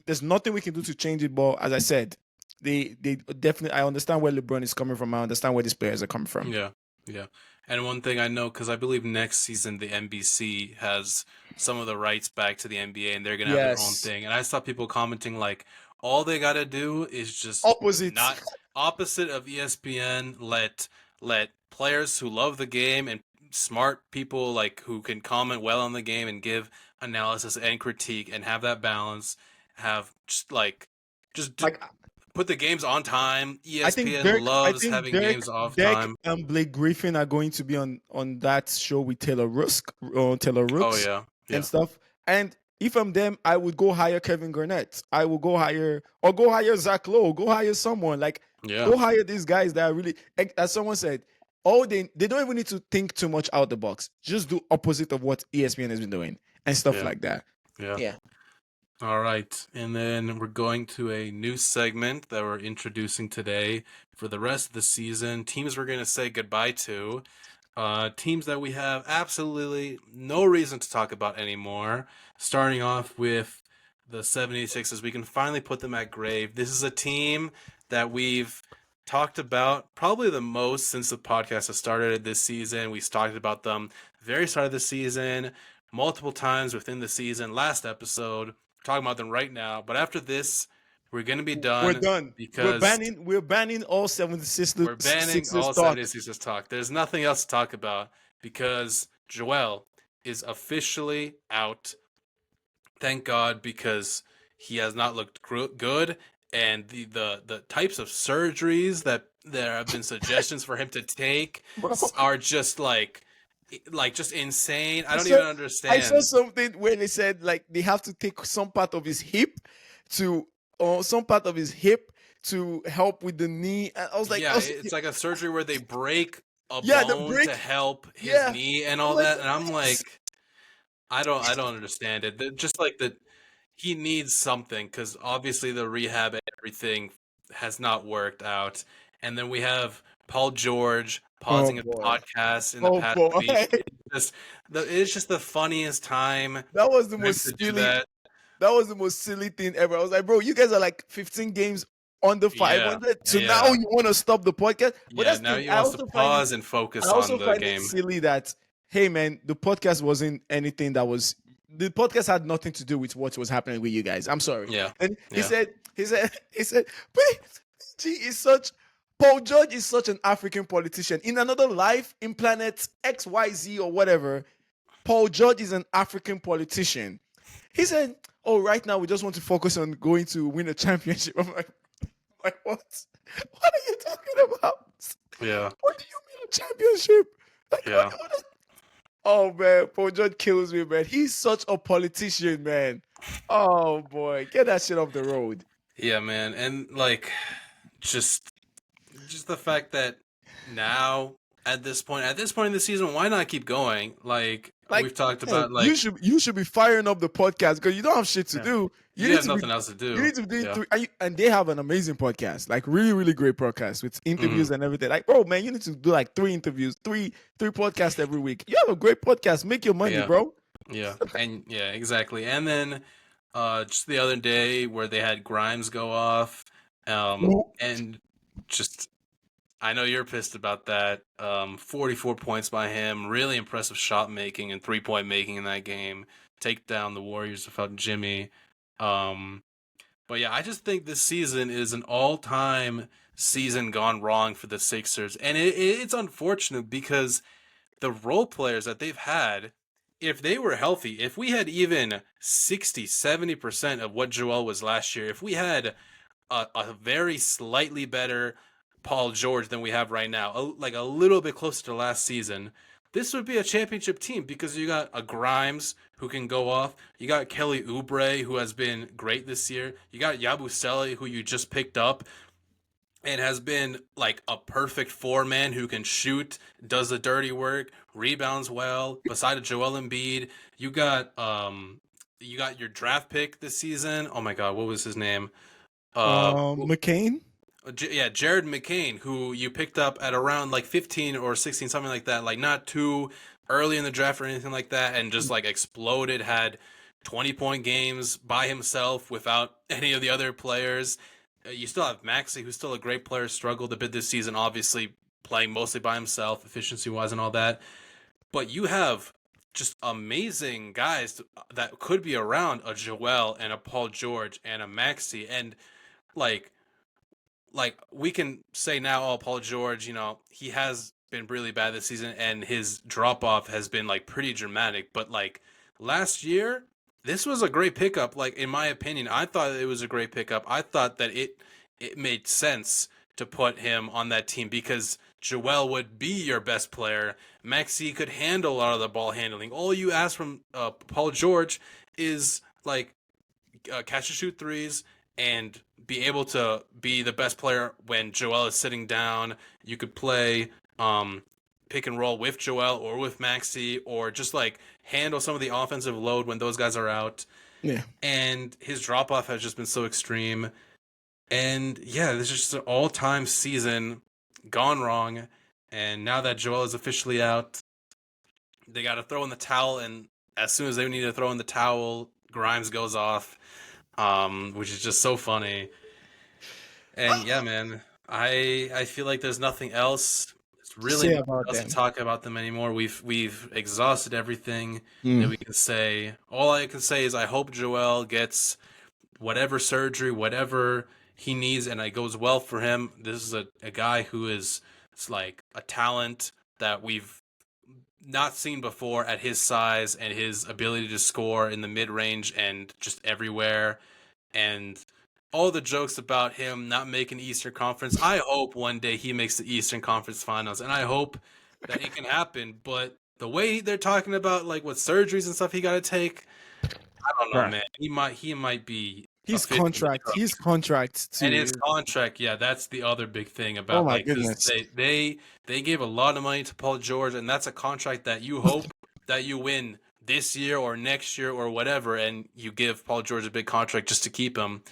Speaker 2: there's nothing we can do to change it. But as I said, they definitely. I understand where LeBron is coming from. I understand where these players are coming from.
Speaker 1: yeah. Yeah. And one thing I know, because I believe next season the NBC has some of the rights back to the NBA and they're going to have their own
Speaker 2: Yes.
Speaker 1: thing. And I saw people commenting like, all they got to do is just
Speaker 2: Opposite.
Speaker 1: not opposite of ESPN, let players who love the game and smart people like who can comment well on the game and give analysis and critique and have that balance, have just like just
Speaker 2: Like
Speaker 1: put the games on time.
Speaker 2: I think
Speaker 1: ESPN
Speaker 2: Derek, I
Speaker 1: loves
Speaker 2: think
Speaker 1: having
Speaker 2: Derek,
Speaker 1: games off
Speaker 2: Derek
Speaker 1: time.
Speaker 2: and Blake Griffin are going to be on that show with Taylor
Speaker 1: Oh
Speaker 2: Rooks
Speaker 1: yeah,
Speaker 2: and
Speaker 1: yeah,
Speaker 2: stuff. And if I'm them, I would go hire Kevin Garnett. I will go hire or go hire Zach Lowe. Go hire someone like
Speaker 1: yeah,
Speaker 2: go hire these guys that are really as someone said. Oh, they don't even need to think too much out the box. Just do opposite of what ESPN has been doing and stuff
Speaker 1: yeah,
Speaker 2: like that.
Speaker 1: yeah.
Speaker 2: Yeah.
Speaker 1: All right, and then we're going to a new segment that we're introducing today for the rest of the season. Teams we're going to say goodbye to. Teams that we have absolutely no reason to talk about anymore. Starting off with the 76ers. We can finally put them at grave. This is a team that we've talked about probably the most since the podcast has started this season. We talked about them very start of the season, multiple times within the season. Last episode, we're talking about them right now. But after this, we're going to be
Speaker 2: We're
Speaker 1: done
Speaker 2: done.
Speaker 1: because
Speaker 2: We're banning all 76ers
Speaker 1: we're banning all
Speaker 2: talk.
Speaker 1: 76ers talk. There's nothing else to talk about because Joel is officially out. Thank God, because he has not looked good, and the types of surgeries that there have been suggestions for him to take
Speaker 2: Bro.
Speaker 1: are just like just insane. I
Speaker 2: I
Speaker 1: don't
Speaker 2: saw
Speaker 1: even
Speaker 2: I saw
Speaker 1: understand.
Speaker 2: something where they said like they have to take some part of his hip to or some part of his hip to help with the knee. And I
Speaker 1: Yeah,
Speaker 2: was
Speaker 1: it's like a surgery where they break a
Speaker 2: yeah, the
Speaker 1: bone to
Speaker 2: break.
Speaker 1: help his
Speaker 2: Yeah.
Speaker 1: knee and
Speaker 2: I'm
Speaker 1: all
Speaker 2: like,
Speaker 1: that, and I'm
Speaker 2: what?
Speaker 1: like, I don't understand it. Just like that, he needs something because obviously the rehab and everything has not worked out. And then we have Paul George
Speaker 2: Oh
Speaker 1: pausing a
Speaker 2: boy.
Speaker 1: podcast in the
Speaker 2: Oh
Speaker 1: past
Speaker 2: boy.
Speaker 1: week. It's just the funniest time
Speaker 2: That was the
Speaker 1: for him
Speaker 2: most
Speaker 1: to do
Speaker 2: silly
Speaker 1: that.
Speaker 2: that was the most silly thing ever. I was like, bro, you guys are like 15 games under
Speaker 1: Yeah,
Speaker 2: 500. So now
Speaker 1: yeah,
Speaker 2: you want to stop the podcast? But
Speaker 1: yeah.
Speaker 2: that's the
Speaker 1: Now
Speaker 2: thing.
Speaker 1: he wants to pause and
Speaker 2: I
Speaker 1: focus on
Speaker 2: also
Speaker 1: the
Speaker 2: find it
Speaker 1: game.
Speaker 2: silly that hey man, the podcast wasn't anything that was the podcast had nothing to do with what was happening with you guys. I'm sorry.
Speaker 1: Yeah,
Speaker 2: And
Speaker 1: yeah.
Speaker 2: he said, but G is such Paul George is such an African politician. In another life, in planet XYZ or whatever, Paul George is an African politician. He said, "Oh, right now we just want to focus on going to win a championship." I'm like, what? What are you talking about?
Speaker 1: Yeah,
Speaker 2: What do you mean a championship? Like,
Speaker 1: yeah.
Speaker 2: oh man, Paul George kills me, man. He's such a politician, man. Oh boy, get that shit off the road.
Speaker 1: Yeah, man. And like just just the fact that now at this point in the season, why not keep going? Like
Speaker 2: Like,
Speaker 1: we've talked
Speaker 2: man,
Speaker 1: about like
Speaker 2: you should be firing up the podcast because you don't have shit to
Speaker 1: yeah.
Speaker 2: do. You
Speaker 1: You
Speaker 2: need
Speaker 1: have
Speaker 2: to be
Speaker 1: nothing else to
Speaker 2: you
Speaker 1: do.
Speaker 2: need to be doing
Speaker 1: Yeah.
Speaker 2: three, and they have an amazing podcast, like really really great podcast with
Speaker 1: Hmm.
Speaker 2: interviews and everything. Like, bro, man, you need to do like three interviews, three podcasts every week. You have a great podcast. Make your money,
Speaker 1: Yeah.
Speaker 2: bro.
Speaker 1: Yeah. And yeah, exactly. And then just the other day where they had Grimes go off and just I know you're pissed about that. 44 points by him. Really impressive shot making and 3-point making in that game. Take down the Warriors without Jimmy. Um, but yeah, I just think this season is an all-time season gone wrong for the Sixers, and it's unfortunate because the role players that they've had, if they were healthy, if we had even 60-70% of what Joel was last year, if we had a very slightly better Paul George than we have right now, like a little bit closer to last season, this would be a championship team because you got a Grimes who can go off. You got Kelly Oubre who has been great this year. You got Yabusele who you just picked up and has been like a perfect four-man who can shoot, does the dirty work, rebounds well. Beside Joel Embiid, you got your draft pick this season. Oh my God, what was his name? Uh,
Speaker 2: McCain.
Speaker 1: yeah, Jared McCain, who you picked up at around like 15 or 16, something like that, like not too early in the draft or anything like that, and just like exploded, had 20-point games by himself without any of the other players. You still have Maxey, who's still a great player, struggled a bit this season, obviously playing mostly by himself, efficiency-wise and all that. But you have just amazing guys that could be around a Joel and a Paul George and a Maxey. And like we can say now, oh, Paul George, he has been really bad this season and his drop off has been like pretty dramatic. But like last year, this was a great pickup. Like in my opinion, I thought it was a great pickup. I thought that it made sense to put him on that team because Joel would be your best player. Maxey could handle a lot of the ball handling. All you ask from Paul George is like catch and shoot threes and be able to be the best player when Joel is sitting down. You could play pick and roll with Joel or with Maxey or just like handle some of the offensive load when those guys are out.
Speaker 2: Yeah.
Speaker 1: And his drop off has just been so extreme. And yeah, this is just an all-time season gone wrong. And now that Joel is officially out, they got to throw in the towel. And as soon as they need to throw in the towel, Grimes goes off, which is just so funny. And yeah, man, I feel like there's nothing else. It's really
Speaker 2: Say
Speaker 1: nothing
Speaker 2: about
Speaker 1: else
Speaker 2: them.
Speaker 1: to talk about them anymore. We've exhausted everything that
Speaker 2: Mm.
Speaker 1: we can say. All I can say is I hope Joel gets whatever surgery, whatever he needs, and it goes well for him. This is a guy who is like a talent that we've not seen before at his size and his ability to score in the mid-range and just everywhere. And all the jokes about him not making Eastern Conference. I hope one day he makes the Eastern Conference Finals, and I hope that it can happen. But the way they're talking about like what surgeries and stuff he got to take, I don't know,
Speaker 2: Right.
Speaker 1: man. He might be
Speaker 2: His contract
Speaker 1: and
Speaker 2: too.
Speaker 1: his contract, yeah, that's the other big thing
Speaker 2: Oh
Speaker 1: about
Speaker 2: my
Speaker 1: like this.
Speaker 2: goodness.
Speaker 1: They gave a lot of money to Paul George, and that's a contract that you hope that you win this year or next year or whatever, and you give Paul George a big contract just to keep him.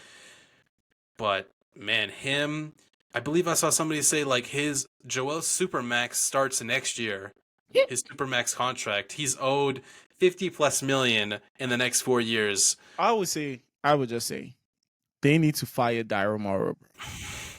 Speaker 1: But man, I believe I saw somebody say like his Joel's Supermax starts next year. His Supermax contract, he's owed 50 plus million in the next 4 years.
Speaker 2: I would just say they need to fire Daryl Morrow.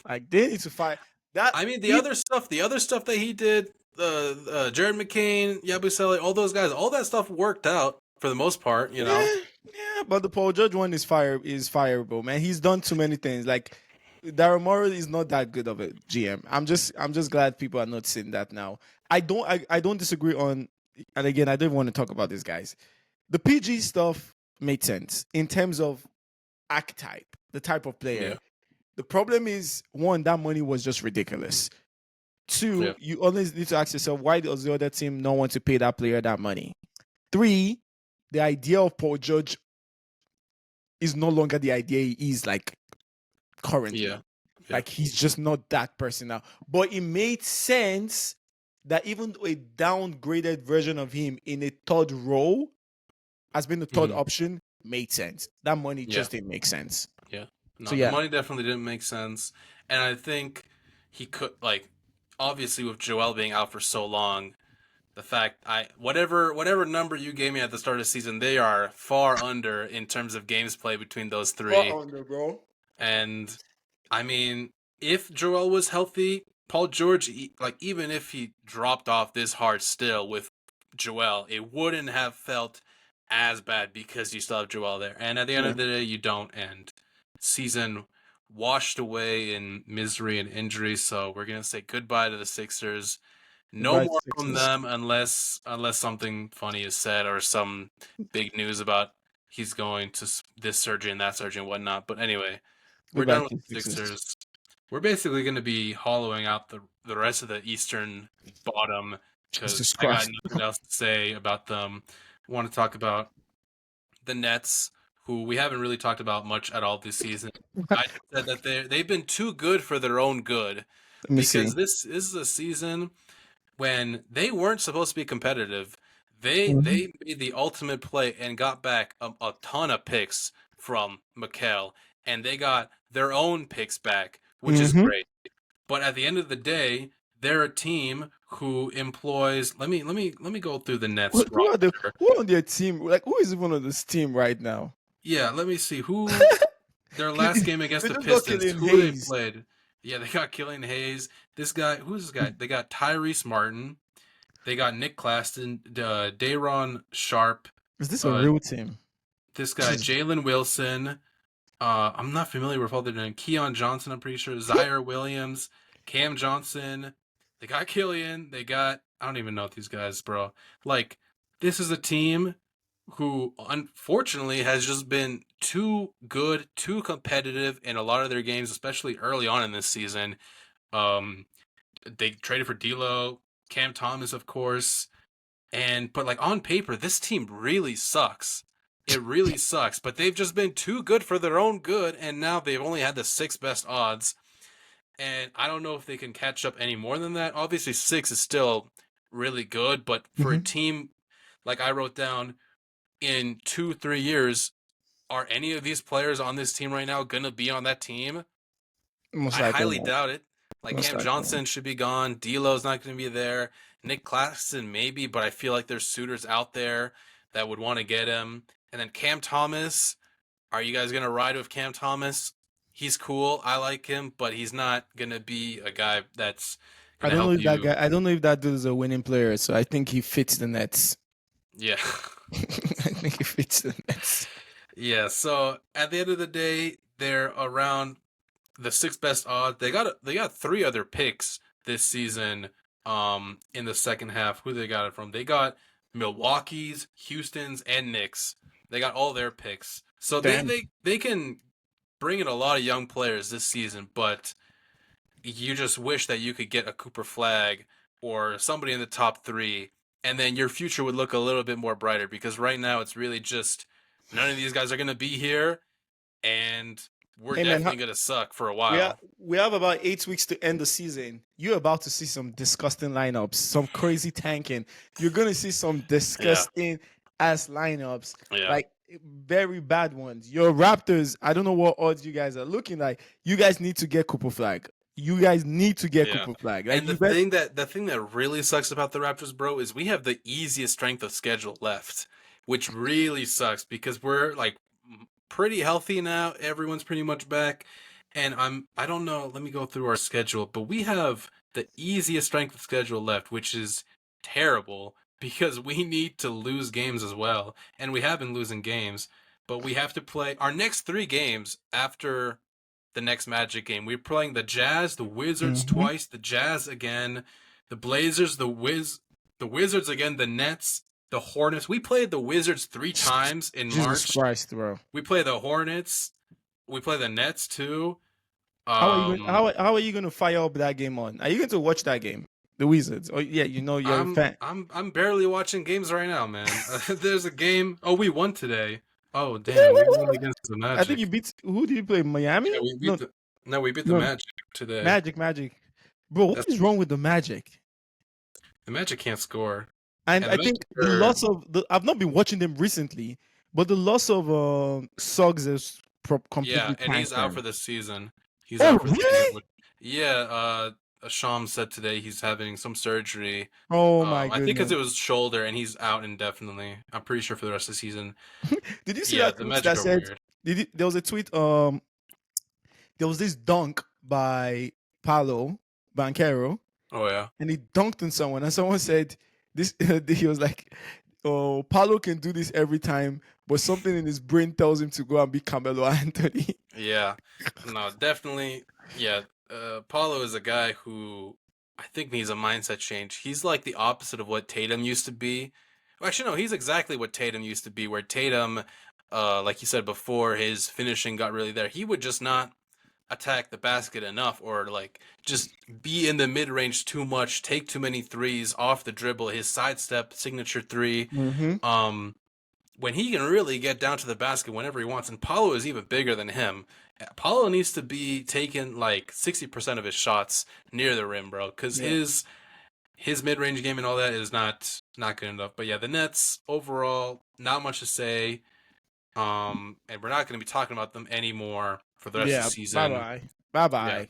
Speaker 2: Like they need to fire that.
Speaker 1: I mean, the other stuff that he did, Jared McCain, Yabusele, all those guys, all that stuff worked out for the most part,
Speaker 2: Yeah, but the Paul George one is fireable, man. He's done too many things. Like Daryl Morrow is not that good of a GM. I'm just glad people are not saying that now. I don't disagree on, and again, I don't want to talk about these guys. The PG stuff made sense in terms of archetype, the type of player.
Speaker 1: Yeah.
Speaker 2: The problem is, one, that money was just ridiculous. Two,
Speaker 1: Yeah.
Speaker 2: you always need to ask yourself, why does the other team not want to pay that player that money? Three, the idea of Paul George is no longer the idea he is like currently.
Speaker 1: Yeah.
Speaker 2: Like he's just not that person now. But it made sense that even though a downgraded version of him in a third role has been the third option, made sense. That money just didn't make sense.
Speaker 1: Yeah. No,
Speaker 2: So, yeah.
Speaker 1: the money definitely didn't make sense. And I think he could, like, obviously with Joel being out for so long, the fact whatever number you gave me at the start of the season, they are far under in terms of games played between those three.
Speaker 2: Far under, bro.
Speaker 1: And I mean, if Joel was healthy, Paul George, like even if he dropped off this hard still with Joel, it wouldn't have felt as bad because you still have Joel there. And at the end of the day, you don't. And season washed away in misery and injury. So we're gonna say goodbye to the Sixers. No
Speaker 2: Goodbye,
Speaker 1: more from
Speaker 2: Sixers.
Speaker 1: them unless something funny is said or some big news about he's going to this surgery and that surgery and whatnot. But anyway, we're
Speaker 2: Goodbye
Speaker 1: done with
Speaker 2: to
Speaker 1: the
Speaker 2: Sixers.
Speaker 1: Sixers. We're basically going to be hollowing out the rest of the Eastern bottom because
Speaker 2: Jesus
Speaker 1: I got
Speaker 2: Christ.
Speaker 1: nothing else to say about them. I want to talk about the Nets, who we haven't really talked about much at all this season. I just said that they've been too good for their own good
Speaker 2: Let me see.
Speaker 1: because this is a season when they weren't supposed to be competitive. They made the ultimate play and got back a ton of picks from Mikal, and they got their own picks back, which is great. But at the end of the day, they're a team who employs. Let me go through the Nets
Speaker 2: Who are
Speaker 1: roster.
Speaker 2: who on their team? Like who is even on this team right now?
Speaker 1: Yeah, let me see who their last game against
Speaker 2: They
Speaker 1: the
Speaker 2: just got
Speaker 1: Pistons.
Speaker 2: Killian
Speaker 1: Who they
Speaker 2: Hayes.
Speaker 1: played? Yeah, they got Killian Hayes. This guy, who's this guy? They got Tyrese Martin. They got Nick Claston, Dayron Sharp.
Speaker 2: Is this a
Speaker 1: Uh,
Speaker 2: real team?
Speaker 1: this guy
Speaker 2: Jesus.
Speaker 1: Jalen Wilson. I'm not familiar with all their names. Keon Johnson, I'm pretty sure. Zaire Williams, Cam Johnson. They got Killian. They got I don't even know these guys, bro. Like this is a team who unfortunately has just been too good, too competitive in a lot of their games, especially early on in this season. Um, they traded for D'Lo, Cam Thomas, of course, but like on paper, this team really sucks. It really sucks, but they've just been too good for their own good, and now they've only had the sixth best odds. And I don't know if they can catch up any more than that. Obviously, six is still really good, but for a
Speaker 2: Hmm.
Speaker 1: team like I wrote down in 2, 3 years, are any of these players on this team right now gonna be on that team?
Speaker 2: Most
Speaker 1: I
Speaker 2: likely
Speaker 1: highly
Speaker 2: not.
Speaker 1: doubt it. Like
Speaker 2: Most
Speaker 1: Cam
Speaker 2: likely not.
Speaker 1: Johnson should be gone. D'Lo's not going to be there. Nick Claxton maybe, but I feel like there's suitors out there that would want to get him. And then Cam Thomas. Are you guys going to ride with Cam Thomas? He's cool. I like him, but he's not going to be a guy that's
Speaker 2: I
Speaker 1: going to
Speaker 2: don't know
Speaker 1: help
Speaker 2: if that
Speaker 1: you.
Speaker 2: guy. I don't know if that dude is a winning player. So I think he fits the Nets.
Speaker 1: Yeah.
Speaker 2: I think he fits the Nets.
Speaker 1: Yeah. So at the end of the day, they're around the sixth best odds. They got three other picks this season. In the second half, who they got it from? They got Milwaukee's, Houston's, and Knicks. They got all their picks, so they
Speaker 2: Damn.
Speaker 1: they they can bring in a lot of young players this season. But you just wish that you could get a Cooper Flag or somebody in the top three, and then your future would look a little bit more brighter. Because right now, it's really just none of these guys are gonna be here, and we're
Speaker 2: Hey man,
Speaker 1: definitely gonna suck for a
Speaker 2: we have
Speaker 1: while.
Speaker 2: we have about 8 weeks to end the season. You're about to see some disgusting lineups, some crazy tanking. You're gonna see some
Speaker 1: Yeah,
Speaker 2: disgusting ass lineups,
Speaker 1: yeah,
Speaker 2: like very bad ones. Your Raptors, I don't know what odds you guys are looking like. You guys need to get Cooper Flag. You guys need to get
Speaker 1: yeah.
Speaker 2: Cooper Flag. Like
Speaker 1: And
Speaker 2: you bet.
Speaker 1: the thing that really sucks about the Raptors, bro, is we have the easiest strength of schedule left, which really sucks because we're like pretty healthy now. Everyone's pretty much back, and I don't know. Let me go through our schedule, but we have the easiest strength of schedule left, which is terrible because we need to lose games as well, and we have been losing games. But we have to play our next three games after the next Magic game. We're playing the Jazz, the Wizards
Speaker 2: Mhm.
Speaker 1: twice, the Jazz again, the Blazers, the Wizards again, the Nets, the Hornets. We played the Wizards three times in
Speaker 2: Jesus
Speaker 1: March.
Speaker 2: Christ, bro.
Speaker 1: We play the Hornets. We play the Nets too.
Speaker 2: How are you going?
Speaker 1: Um,
Speaker 2: How are you going to fire up that game on? Are you going to watch that game? The Wizards. Oh yeah, you know you're a
Speaker 1: I'm
Speaker 2: fan.
Speaker 1: I'm I'm barely watching games right now, man. There's a game. Oh, we won today. Oh,
Speaker 2: Yeah,
Speaker 1: damn, we won against the
Speaker 2: I think you
Speaker 1: Magic.
Speaker 2: beat. Who did you play?
Speaker 1: Yeah,
Speaker 2: Miami?
Speaker 1: we beat
Speaker 2: No,
Speaker 1: the. No, we beat the
Speaker 2: no.
Speaker 1: Magic today.
Speaker 2: Magic. Bro, what
Speaker 1: That's
Speaker 2: is wrong with the Magic?
Speaker 1: the Magic can't score,
Speaker 2: And
Speaker 1: and the
Speaker 2: I
Speaker 1: Magic
Speaker 2: think the
Speaker 1: are
Speaker 2: loss of the. I've not been watching them recently, but the loss of Suggs has
Speaker 1: yeah,
Speaker 2: completely
Speaker 1: and he's
Speaker 2: tanked
Speaker 1: out for
Speaker 2: them.
Speaker 1: the season. He's
Speaker 2: Oh
Speaker 1: out for the season.
Speaker 2: really?
Speaker 1: Yeah, Sham said today he's having some surgery.
Speaker 2: Oh my
Speaker 1: I think because
Speaker 2: goodness!
Speaker 1: it was shoulder, and he's out indefinitely. I'm pretty sure for the rest of the season.
Speaker 2: Did you see
Speaker 1: Yeah,
Speaker 2: that
Speaker 1: the
Speaker 2: tweet
Speaker 1: Magic
Speaker 2: that
Speaker 1: are
Speaker 2: said?
Speaker 1: weird.
Speaker 2: There was a tweet. There was this dunk by Paolo Banquero,
Speaker 1: Oh yeah,
Speaker 2: and he dunked on someone, and someone said this. He was like, "Oh, Paolo can do this every time, but something in his brain tells him to go and be Carmelo Anthony."
Speaker 1: yeah, no, definitely. Yeah, Paulo is a guy who I think needs a mindset change. He's like the opposite of what Tatum used to be. Well, actually, no, he's exactly what Tatum used to be. Where Tatum, like you said before, his finishing got really there. He would just not attack the basket enough or like just be in the mid range too much, take too many threes off the dribble, his sidestep signature three.
Speaker 2: Mm-hmm.
Speaker 1: Um when he can really get down to the basket whenever he wants, and Paulo is even bigger than him. Paulo needs to be taking like 60% of his shots near the rim, bro, because
Speaker 2: Yeah.
Speaker 1: his mid range game and all that is not good enough. But yeah, the Nets overall, not much to say. And we're not going to be talking about them anymore for the rest of the
Speaker 2: Yeah. Bye
Speaker 1: season.
Speaker 2: bye. Bye
Speaker 1: Yeah.
Speaker 2: bye.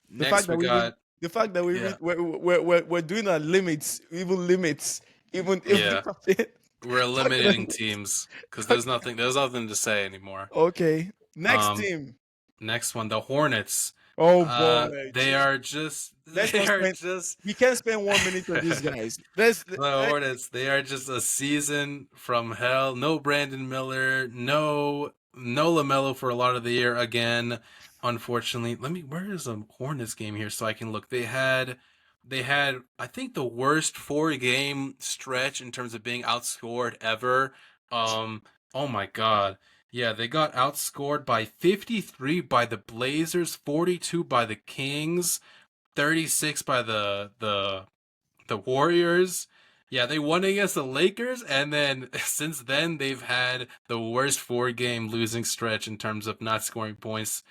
Speaker 2: The fact
Speaker 1: Next
Speaker 2: that
Speaker 1: we
Speaker 2: we even
Speaker 1: got
Speaker 2: the fact that we
Speaker 1: yeah
Speaker 2: we're doing our limits, even limits, even if
Speaker 1: yeah we're eliminating
Speaker 2: talking,
Speaker 1: teams because
Speaker 2: talking,
Speaker 1: there's nothing to say anymore.
Speaker 2: okay. Next
Speaker 1: Um,
Speaker 2: team.
Speaker 1: next one, the Hornets.
Speaker 2: Oh boy,
Speaker 1: They
Speaker 2: jeez.
Speaker 1: are just
Speaker 2: Let's
Speaker 1: they
Speaker 2: not
Speaker 1: are
Speaker 2: spend.
Speaker 1: just
Speaker 2: We can't spend 1 minute on these guys. Let's.
Speaker 1: the Hornets. They are just a season from hell. No Brandon Miller. No LaMelo for a lot of the year again. Unfortunately, where is a Hornets game here so I can look. They had I think the worst 4 game stretch in terms of being outscored ever. Um oh my god. Yeah, they got outscored by 53 by the Blazers, 42 by the Kings, 36 by the Warriors. Yeah, they won against the Lakers, and then since then they've had the worst 4 game losing stretch in terms of not scoring points.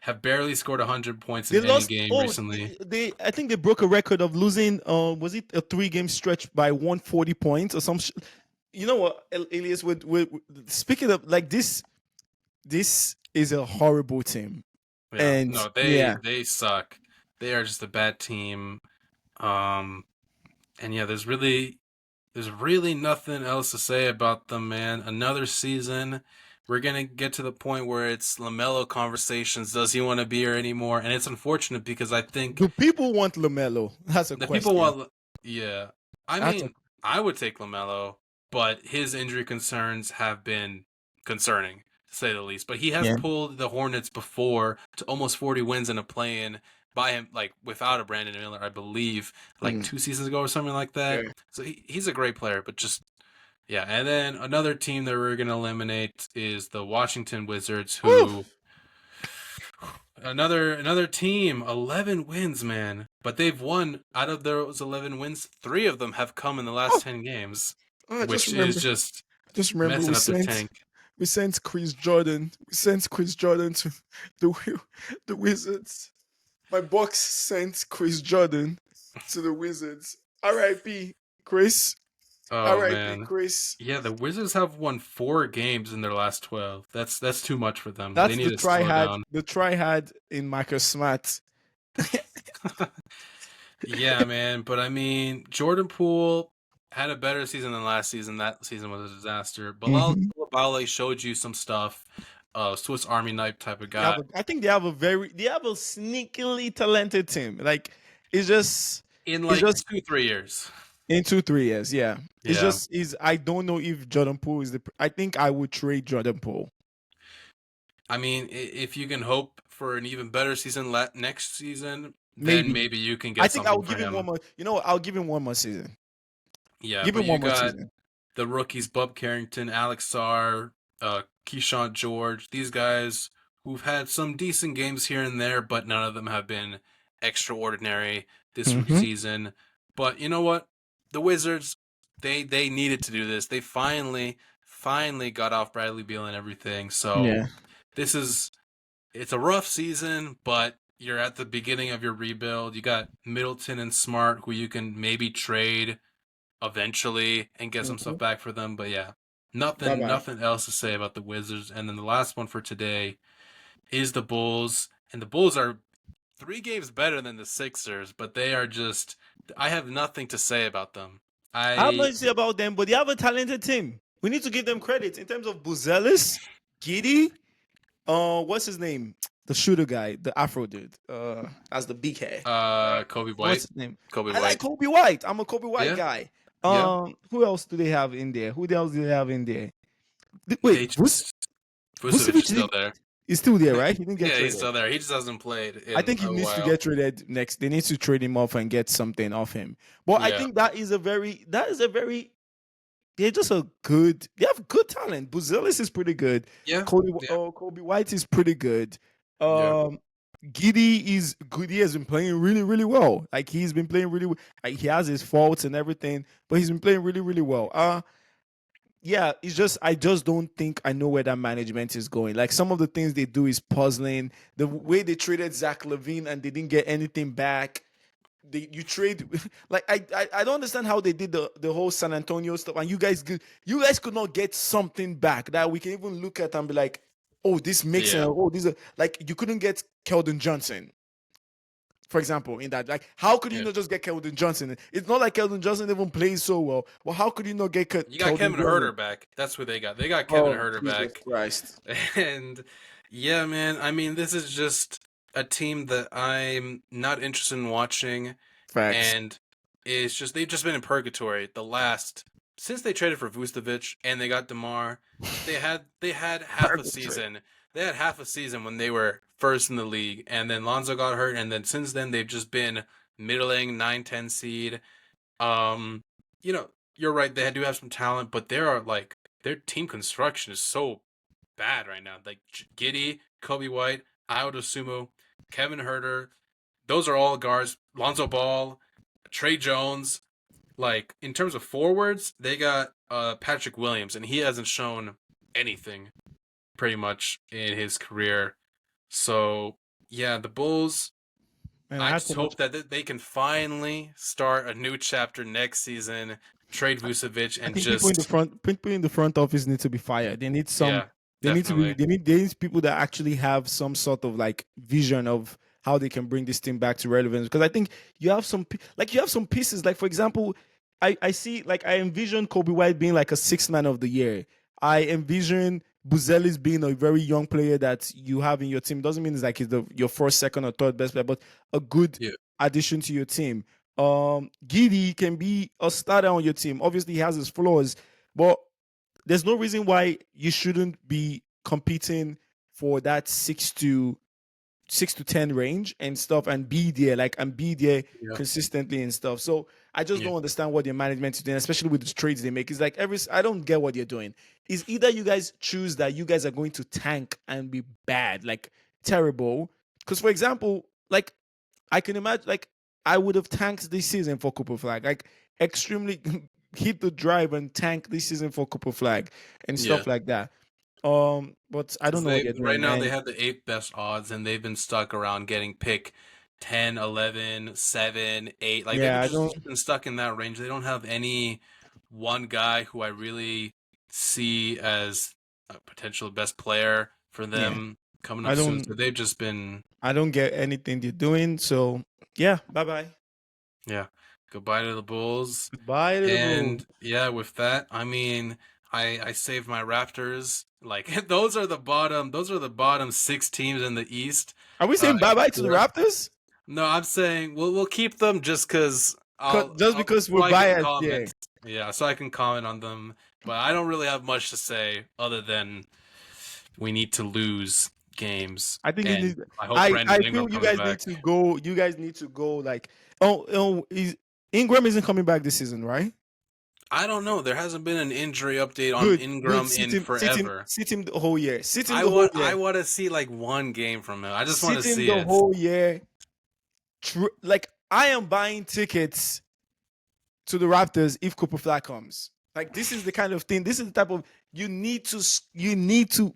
Speaker 1: Have barely scored 100 points
Speaker 2: They
Speaker 1: in any
Speaker 2: lost.
Speaker 1: game
Speaker 2: Oh,
Speaker 1: recently.
Speaker 2: I think they broke a record of losing. Was it a 3 game stretch by 140 points or some? You know what, Elias? Speaking of like this is a horrible team,
Speaker 1: Yeah,
Speaker 2: and
Speaker 1: no,
Speaker 2: yeah,
Speaker 1: they suck. They are just a bad team. Um, and yeah, there's really nothing else to say about them, man. Another season. We're gonna get to the point where it's LaMelo conversations. Does he want to be here anymore? And it's unfortunate because I think
Speaker 2: do people want Lamelo? That's a
Speaker 1: the people
Speaker 2: question.
Speaker 1: want. Yeah, I
Speaker 2: That's a
Speaker 1: mean, I would take LaMelo, but his injury concerns have been concerning to say the least. But he has
Speaker 2: yeah.
Speaker 1: pulled the Hornets before to almost 40 wins in a play-in by him, like without a Brandon Miller, I believe, like
Speaker 2: Mm.
Speaker 1: 2 seasons ago or something like that.
Speaker 2: Yeah.
Speaker 1: So he's a great player, but just yeah. And then another team that we're gonna eliminate is the Washington Wizards,
Speaker 2: Whew.
Speaker 1: who another team, 11 wins, man. But they've won out of those 11 wins, 3 of them have come in the last
Speaker 2: Oh,
Speaker 1: 10 games,
Speaker 2: I just
Speaker 1: which is
Speaker 2: remember.
Speaker 1: just
Speaker 2: Just remember
Speaker 1: messing up their tank.
Speaker 2: we sent Chris Jordan. We sent Chris Jordan to the Wizards. My Bucks sent Chris Jordan to the Wizards. R.I.P. Chris.
Speaker 1: Oh
Speaker 2: R.I.P.
Speaker 1: man.
Speaker 2: Chris.
Speaker 1: Yeah, the Wizards have won 4 games in their last 12. That's too much for them. They
Speaker 2: That's
Speaker 1: need to slow down.
Speaker 2: the try-hard in Marcus Smart.
Speaker 1: Yeah, man, but I mean, Jordan Poole had a better season than last season. That season was a disaster. Bilal
Speaker 2: Mhm.
Speaker 1: Coulibaly showed you some stuff. Swiss Army knife type of guy.
Speaker 2: I think they have a sneakily talented team. Like it's just
Speaker 1: In
Speaker 2: it's
Speaker 1: like
Speaker 2: just
Speaker 1: 2-3 years.
Speaker 2: in 2 3 years, yeah. It's
Speaker 1: Yeah.
Speaker 2: just is I don't know if Jordan Poole is the. I think I would trade Jordan Poole.
Speaker 1: I mean, if you can hope for an even better season next season, then
Speaker 2: Maybe
Speaker 1: maybe you can
Speaker 2: I
Speaker 1: get
Speaker 2: think I
Speaker 1: something
Speaker 2: will
Speaker 1: for
Speaker 2: give him one
Speaker 1: him.
Speaker 2: more. You know what? I'll give him one more season.
Speaker 1: Yeah,
Speaker 2: Give
Speaker 1: but
Speaker 2: him
Speaker 1: you
Speaker 2: one more
Speaker 1: got
Speaker 2: season.
Speaker 1: the rookies, Bub Carrington, Alex Sarr, Keyshawn George, these guys who've had some decent games here and there, but none of them have been extraordinary this
Speaker 2: Mm-hmm.
Speaker 1: season. But you know what? The Wizards, they needed to do this. They finally got off Bradley Beal and everything. So
Speaker 2: Yeah.
Speaker 1: this is it's a rough season, but you're at the beginning of your rebuild. You got Middleton and Smart, who you can maybe trade eventually and get some
Speaker 2: Mm-hmm.
Speaker 1: stuff back for them. But yeah,
Speaker 2: Bye
Speaker 1: nothing
Speaker 2: bye.
Speaker 1: nothing else to say about the Wizards. And then the last one for today is the Bulls, and the Bulls are 3 games better than the Sixers, but they are just I have nothing to say about them.
Speaker 2: I have
Speaker 1: I
Speaker 2: nothing to say about them, but they have a talented team. We need to give them credit in terms of Buzelis, Giddy. What's his name? The shooter guy, the Afro dude. As the big hair.
Speaker 1: Kobe
Speaker 2: What's
Speaker 1: White.
Speaker 2: his name?
Speaker 1: Kobe
Speaker 2: I like
Speaker 1: White.
Speaker 2: Kobe White. I'm a Kobe White
Speaker 1: Yeah.
Speaker 2: guy.
Speaker 1: Yeah.
Speaker 2: Who else do they have in there? Who else do they have in there? Wait,
Speaker 1: They just Vucevic is
Speaker 2: Vucevic
Speaker 1: still there.
Speaker 2: is still there, right? He didn't get
Speaker 1: Yeah, he's
Speaker 2: traded.
Speaker 1: still there. He just hasn't played
Speaker 2: I
Speaker 1: in
Speaker 2: think he
Speaker 1: a
Speaker 2: needs to
Speaker 1: while.
Speaker 2: get traded next. They need to trade him off and get something off him. But I
Speaker 1: Yeah.
Speaker 2: think that is a very they're just they have good talent. Buzelis is pretty good.
Speaker 1: Yeah.
Speaker 2: Kobe White is pretty good.
Speaker 1: Yeah.
Speaker 2: Giddy has been playing really, really well. Like he's been playing really like, he has his faults and everything, but he's been playing really, really well. Yeah, it's just I just don't think I know where that management is going. Like some of the things they do is puzzling. The way they traded Zach Levine and they didn't get anything back. You trade like I don't understand how they did the whole San Antonio stuff, and you guys could not get something back that we can even look at and be like, oh, this makes sense.
Speaker 1: Yeah.
Speaker 2: Oh, these are like you couldn't get Keldon Johnson, for example, in that. Like, how could you
Speaker 1: Yeah.
Speaker 2: not just get Keldon Johnson? It's not like Keldon Johnson even plays so well. Well, how could you not get
Speaker 1: You got
Speaker 2: Keldon
Speaker 1: Kevin
Speaker 2: Johnson?
Speaker 1: Herter back. That's who they got. They got Kevin
Speaker 2: Oh,
Speaker 1: Herter
Speaker 2: Jesus
Speaker 1: back.
Speaker 2: Christ.
Speaker 1: And yeah, man, I mean, this is just a team that I'm not interested in watching,
Speaker 2: Facts.
Speaker 1: and it's just they've just been in purgatory the last since they traded for Vucevic and they got DeMar. They had half a
Speaker 2: Purgatory.
Speaker 1: season. They had half a season when they were first in the league, and then Lonzo got hurt, and then since then they've just been middling 9-10 seed. Um, you know, you're right. They do have some talent, but their team construction is so bad right now. Like Giddy, Kobe White, Ayo Dosunmu, Kevin Herter, those are all guards. Lonzo Ball, Trey Jones. Like in terms of forwards, they got Patrick Williams, and he hasn't shown anything pretty much in his career. So yeah, the Bulls.
Speaker 2: Man, I
Speaker 1: I
Speaker 2: had
Speaker 1: just
Speaker 2: so much.
Speaker 1: hope that they can finally start a new chapter next season. Trade Vucevic
Speaker 2: I
Speaker 1: and
Speaker 2: think people in the
Speaker 1: just
Speaker 2: front office need to be fired. They need some.
Speaker 1: yeah,
Speaker 2: They need to be.
Speaker 1: definitely.
Speaker 2: They need people that actually have some sort of like vision of how they can bring this team back to relevance. Because I think you have you have some pieces. Like for example, I see like I envision Kobe White being like a sixth man of the year. I envision Buzelis being a very young player that you have in your team. Doesn't mean it's like he's your first, second, or third best player, but a good
Speaker 1: Yeah,
Speaker 2: addition to your team. Giddy can be a starter on your team. Obviously, he has his flaws, but there's no reason why you shouldn't be competing for that 6 to 10 range and stuff and be there,
Speaker 1: yeah,
Speaker 2: consistently and stuff. So I just
Speaker 1: yeah,
Speaker 2: don't understand what your management is doing, especially with the trades they make. It's like I don't get what you're doing. Is either you guys choose that you guys are going to tank and be bad, like terrible. Because for example, like I can imagine, like I would have tanked this season for Cooper Flag, like extremely hit the drive and tank this season for Cooper Flag and
Speaker 1: yeah.
Speaker 2: stuff like that. But I don't
Speaker 1: Because
Speaker 2: know what
Speaker 1: they
Speaker 2: you're
Speaker 1: right
Speaker 2: doing,
Speaker 1: now they
Speaker 2: man.
Speaker 1: have the eighth best odds, and they've been stuck around getting pick 10, 11, 7, 8. Like they've
Speaker 2: Yeah, I don't.
Speaker 1: just been stuck in that range. They don't have any one guy who I really see as a potential best player for
Speaker 2: Yeah,
Speaker 1: them coming
Speaker 2: I
Speaker 1: up soon. So
Speaker 2: don't.
Speaker 1: they've just been
Speaker 2: I don't get anything you're doing. So yeah, bye bye.
Speaker 1: yeah, goodbye to the Bulls.
Speaker 2: Goodbye, little bro.
Speaker 1: And yeah, with that, I mean, I saved my Raptors. Like those are the bottom six teams in the East.
Speaker 2: Are we saying bye bye to the
Speaker 1: Before
Speaker 2: Raptors?
Speaker 1: no, I'm saying we'll keep them just because
Speaker 2: Just because
Speaker 1: so
Speaker 2: we're
Speaker 1: I can
Speaker 2: biased, yeah.
Speaker 1: comment. Yeah, so I can comment on them. But I don't really have much to say other than we need to lose games,
Speaker 2: I think it
Speaker 1: and
Speaker 2: needs.
Speaker 1: I hope
Speaker 2: I
Speaker 1: Brandon Ingram
Speaker 2: feel you
Speaker 1: comes
Speaker 2: guys
Speaker 1: back.
Speaker 2: need to go. You guys need to go. Like, Ingram isn't coming back this season, right?
Speaker 1: I don't know. There hasn't been an injury update on
Speaker 2: Good, good.
Speaker 1: Ingram
Speaker 2: Sit
Speaker 1: in
Speaker 2: him, sit him,
Speaker 1: forever.
Speaker 2: sit him the whole year. Sit him
Speaker 1: I
Speaker 2: the whole
Speaker 1: want
Speaker 2: year.
Speaker 1: I want to see like one game from him. I just want to
Speaker 2: Sit him
Speaker 1: see
Speaker 2: the
Speaker 1: it.
Speaker 2: whole year. Like I am buying tickets to the Raptors if Cooper Flag comes. Like this is the kind of thing. This is the type of you need to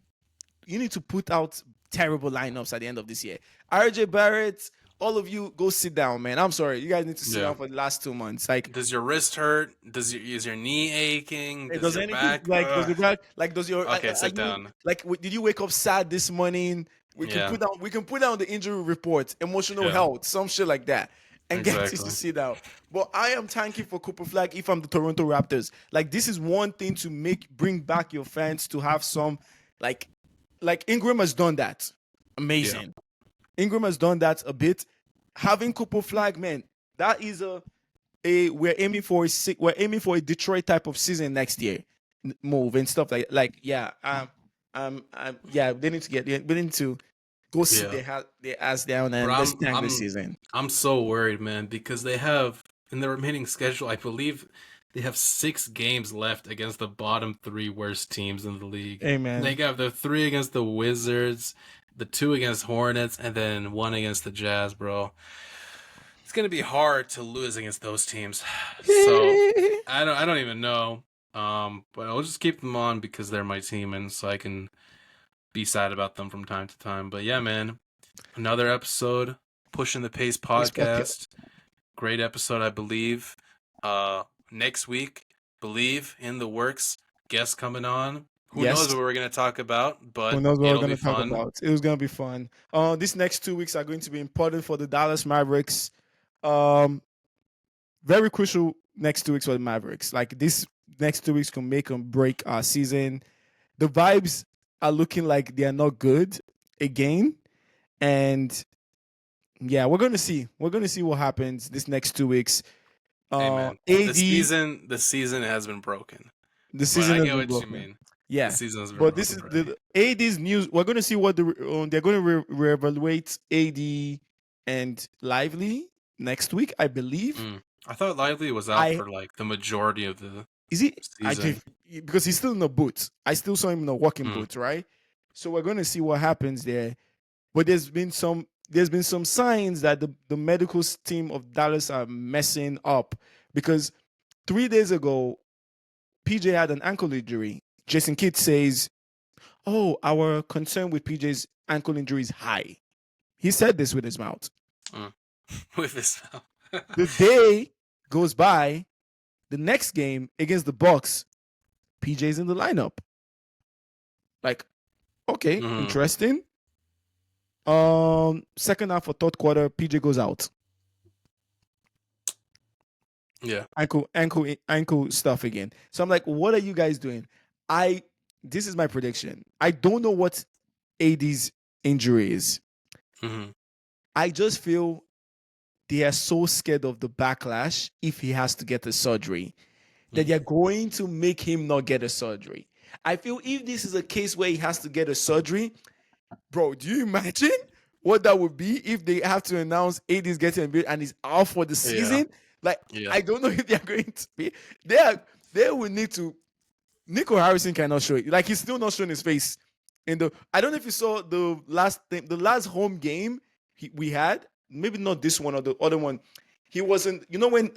Speaker 2: put out terrible lineups at the end of this year. RJ Barrett, all of you go sit down, man. I'm sorry. You guys need to sit
Speaker 1: Yeah.
Speaker 2: down for the last 2 months. Like,
Speaker 1: Does your wrist hurt? Is your knee aching? Does
Speaker 2: does
Speaker 1: your
Speaker 2: anything
Speaker 1: back?
Speaker 2: like does
Speaker 1: Ugh.
Speaker 2: your back like does your
Speaker 1: Okay,
Speaker 2: are
Speaker 1: sit
Speaker 2: you
Speaker 1: down.
Speaker 2: like did you wake up sad this morning?
Speaker 1: Yeah.
Speaker 2: We can put down the injury report, emotional
Speaker 1: Yeah.
Speaker 2: health, some shit like that, and get you to
Speaker 1: Exactly.
Speaker 2: sit down. But I am thanking for Cooper Flag if I'm the Toronto Raptors. Like this is one thing to bring back your fans to have some like Ingram has done that.
Speaker 1: Yeah.
Speaker 2: Amazing. Ingram has done that a bit. Having Cooper Flag, man, that is a we're aiming for a Detroit type of season next year move and stuff yeah yeah they need to go sit
Speaker 1: Yeah.
Speaker 2: their ass down
Speaker 1: But
Speaker 2: and let's tank this season.
Speaker 1: I'm so worried, man, because they have in the remaining schedule, I believe they have 6 games left against the bottom 3 worst teams in the league.
Speaker 2: Hey
Speaker 1: They
Speaker 2: man,
Speaker 1: got the 3 against the Wizards, the 2 against Hornets, and then 1 against the Jazz, bro. It's gonna be hard to lose against those teams. So I don't even know. But I'll just keep them on because they're my team, and so I can be sad about them from time to time. But yeah, man, another episode, Pushing the Pace
Speaker 2: this podcast.
Speaker 1: podcast. Great episode, I believe. Next week, believe in the works. Guests coming on. Who knows
Speaker 2: Yes,
Speaker 1: what we're gonna talk about,
Speaker 2: who
Speaker 1: but
Speaker 2: knows what we're
Speaker 1: it'll be
Speaker 2: going to talk
Speaker 1: fun.
Speaker 2: about. It was going to be fun. These next 2 weeks are going to be important for the Dallas Mavericks. um Very crucial next 2 weeks for the Mavericks. Like this next 2 weeks can make and break our season. The vibes are looking like they are not good again, and Yeah, we're gonna see. We're gonna see what happens this next 2 weeks.
Speaker 1: Hey man,
Speaker 2: AD,
Speaker 1: the season has been broken.
Speaker 2: the
Speaker 1: But
Speaker 2: season
Speaker 1: I
Speaker 2: has
Speaker 1: get
Speaker 2: been
Speaker 1: what you
Speaker 2: broken.
Speaker 1: mean. The
Speaker 2: Yeah,
Speaker 1: season has been
Speaker 2: but this
Speaker 1: broken
Speaker 2: is
Speaker 1: already.
Speaker 2: the AD's news. We're gonna see what they're gonna reevaluate AD and Lively next week, I believe.
Speaker 1: I thought Lively was out
Speaker 2: I
Speaker 1: for like the majority of the
Speaker 2: Is he? I
Speaker 1: season.
Speaker 2: think because he's still in the boot. I still saw him in a walking
Speaker 1: Mm.
Speaker 2: boot, right? So we're gonna see what happens there. But there's been some signs that the medical team of Dallas are messing up because 3 days ago PJ had an ankle injury. Jason Kidd says, "Oh, our concern with PJ's ankle injury is high." He said this with his mouth.
Speaker 1: Mm. With his
Speaker 2: The day goes by. The next game against the Bucks, PJ's in the lineup. Like, okay,
Speaker 1: Mhm.
Speaker 2: interesting. Second half or third quarter, PJ goes out.
Speaker 1: Yeah.
Speaker 2: Ankle stuff again. So I'm like, what are you guys doing? This is my prediction. I don't know what AD's injury is.
Speaker 1: Mhm.
Speaker 2: I just feel they are so scared of the backlash if he has to get the surgery that they're going to make him not get a surgery. I feel if this is a case where he has to get a surgery, bro, do you imagine what that would be if they have to announce AD is getting a bit and he's out for the
Speaker 1: Yeah.
Speaker 2: season? Like,
Speaker 1: Yeah.
Speaker 2: I don't know if they're going to be. They will need to. Nico Harrison cannot show it. Like, he's still not showing his face. I don't know if you saw the last home game we had. Maybe not this one or the other one. He wasn't. You know when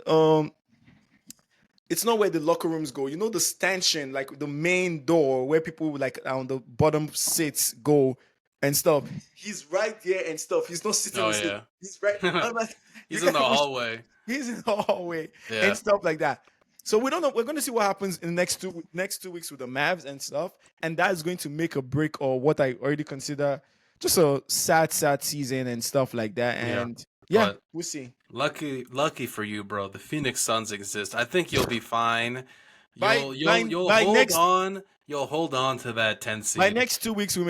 Speaker 2: it's not where the locker rooms go. You know the stanchion, like the main door where people like on the bottom seats go and stuff. He's right there and stuff. He's not sitting on
Speaker 1: Oh
Speaker 2: the seat.
Speaker 1: yeah.
Speaker 2: He's right. I'm like, you
Speaker 1: He's in
Speaker 2: can't
Speaker 1: the
Speaker 2: even.
Speaker 1: hallway.
Speaker 2: He's in the hallway
Speaker 1: Yeah.
Speaker 2: and stuff like that. So we don't know. We're going to see what happens in the next 2 weeks with the Mavs and stuff, and that is going to make a break or what I already consider just a sad season and stuff like that.
Speaker 1: Yeah.
Speaker 2: And yeah,
Speaker 1: But
Speaker 2: we'll see.
Speaker 1: lucky for you, bro. The Phoenix Suns exist. I think you'll be fine.
Speaker 2: By
Speaker 1: You'll
Speaker 2: by
Speaker 1: hold
Speaker 2: next
Speaker 1: on. You'll hold on to that 10
Speaker 2: By
Speaker 1: seed.
Speaker 2: next 2 weeks, we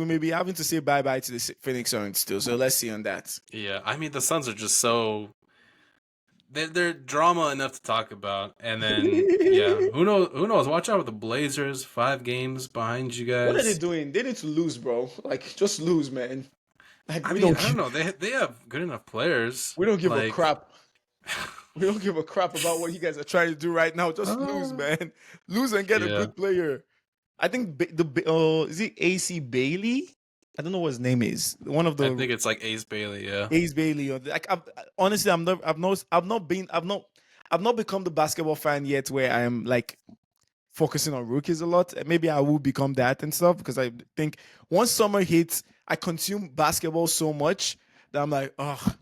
Speaker 2: may be having to say bye bye to the Phoenix Suns still. So let's see on that.
Speaker 1: Yeah. I mean, the Suns are just so they're drama enough to talk about. And then yeah, who knows? Who knows? Watch out with the Blazers. 5 games behind you
Speaker 2: What are they
Speaker 1: guys.
Speaker 2: doing? They need to lose, bro. Like just lose, man. Like
Speaker 1: I mean, I don't know. They have good enough players.
Speaker 2: we don't give a
Speaker 1: Like,
Speaker 2: crap. We don't give a crap about what you guys are trying to do right now. Just lose,
Speaker 1: uh,
Speaker 2: man. Lose and get a
Speaker 1: yeah.
Speaker 2: good player. I think is it AC Bailey? I don't know what his name is. One of
Speaker 1: I
Speaker 2: the
Speaker 1: think it's like Ace Bailey. Yeah.
Speaker 2: Ace Bailey. Or like honestly, I've not become the basketball fan yet where I am like focusing on rookies a lot. Maybe I will become that and stuff because I think once summer hits, I consume basketball so much that I'm like, oh,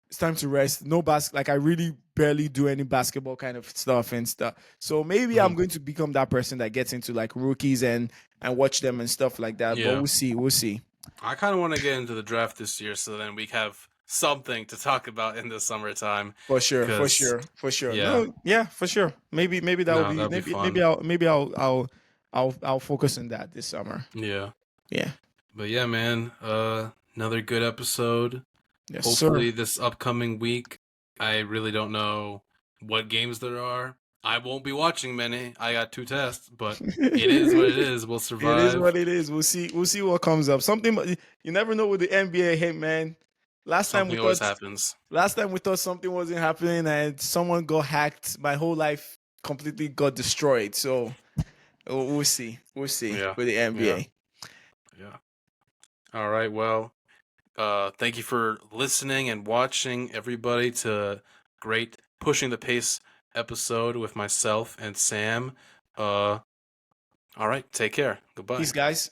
Speaker 2: it's time to rest. No like I really barely do any basketball kind of stuff and stuff. So maybe I'm
Speaker 1: Mhm.
Speaker 2: going to become that person that gets into like rookies and watch them and stuff like that. But
Speaker 1: Yeah.
Speaker 2: we'll see. We'll see.
Speaker 1: I kind of want to get into the draft this year, so then we have something to talk about in the summertime.
Speaker 2: For sure, for
Speaker 1: Cause
Speaker 2: sure, for sure.
Speaker 1: yeah,
Speaker 2: No, yeah, for sure. Maybe that will
Speaker 1: no,
Speaker 2: be
Speaker 1: that'd be
Speaker 2: maybe
Speaker 1: fun.
Speaker 2: I'll focus on that this summer.
Speaker 1: Yeah,
Speaker 2: Yeah.
Speaker 1: but yeah, man. Another good episode.
Speaker 2: Yes, sir.
Speaker 1: Hopefully, this upcoming week. I really don't know what games there are. I won't be watching many. I got 2 tests, but it is what it is. We'll
Speaker 2: It is
Speaker 1: survive.
Speaker 2: what it is. We'll see. We'll see what comes up. Something you never know with the NBA. Hey man, last time we
Speaker 1: Something always
Speaker 2: thought
Speaker 1: happens.
Speaker 2: something wasn't happening and someone got hacked. My whole life completely got destroyed. So we'll see. We'll see
Speaker 1: Yeah,
Speaker 2: with the
Speaker 1: yeah,
Speaker 2: NBA.
Speaker 1: yeah. All right. Well, thank you for listening and watching, everybody, to great Pushing the Pace episode with myself and Sam. All right, take care. Goodbye.
Speaker 2: Peace, guys.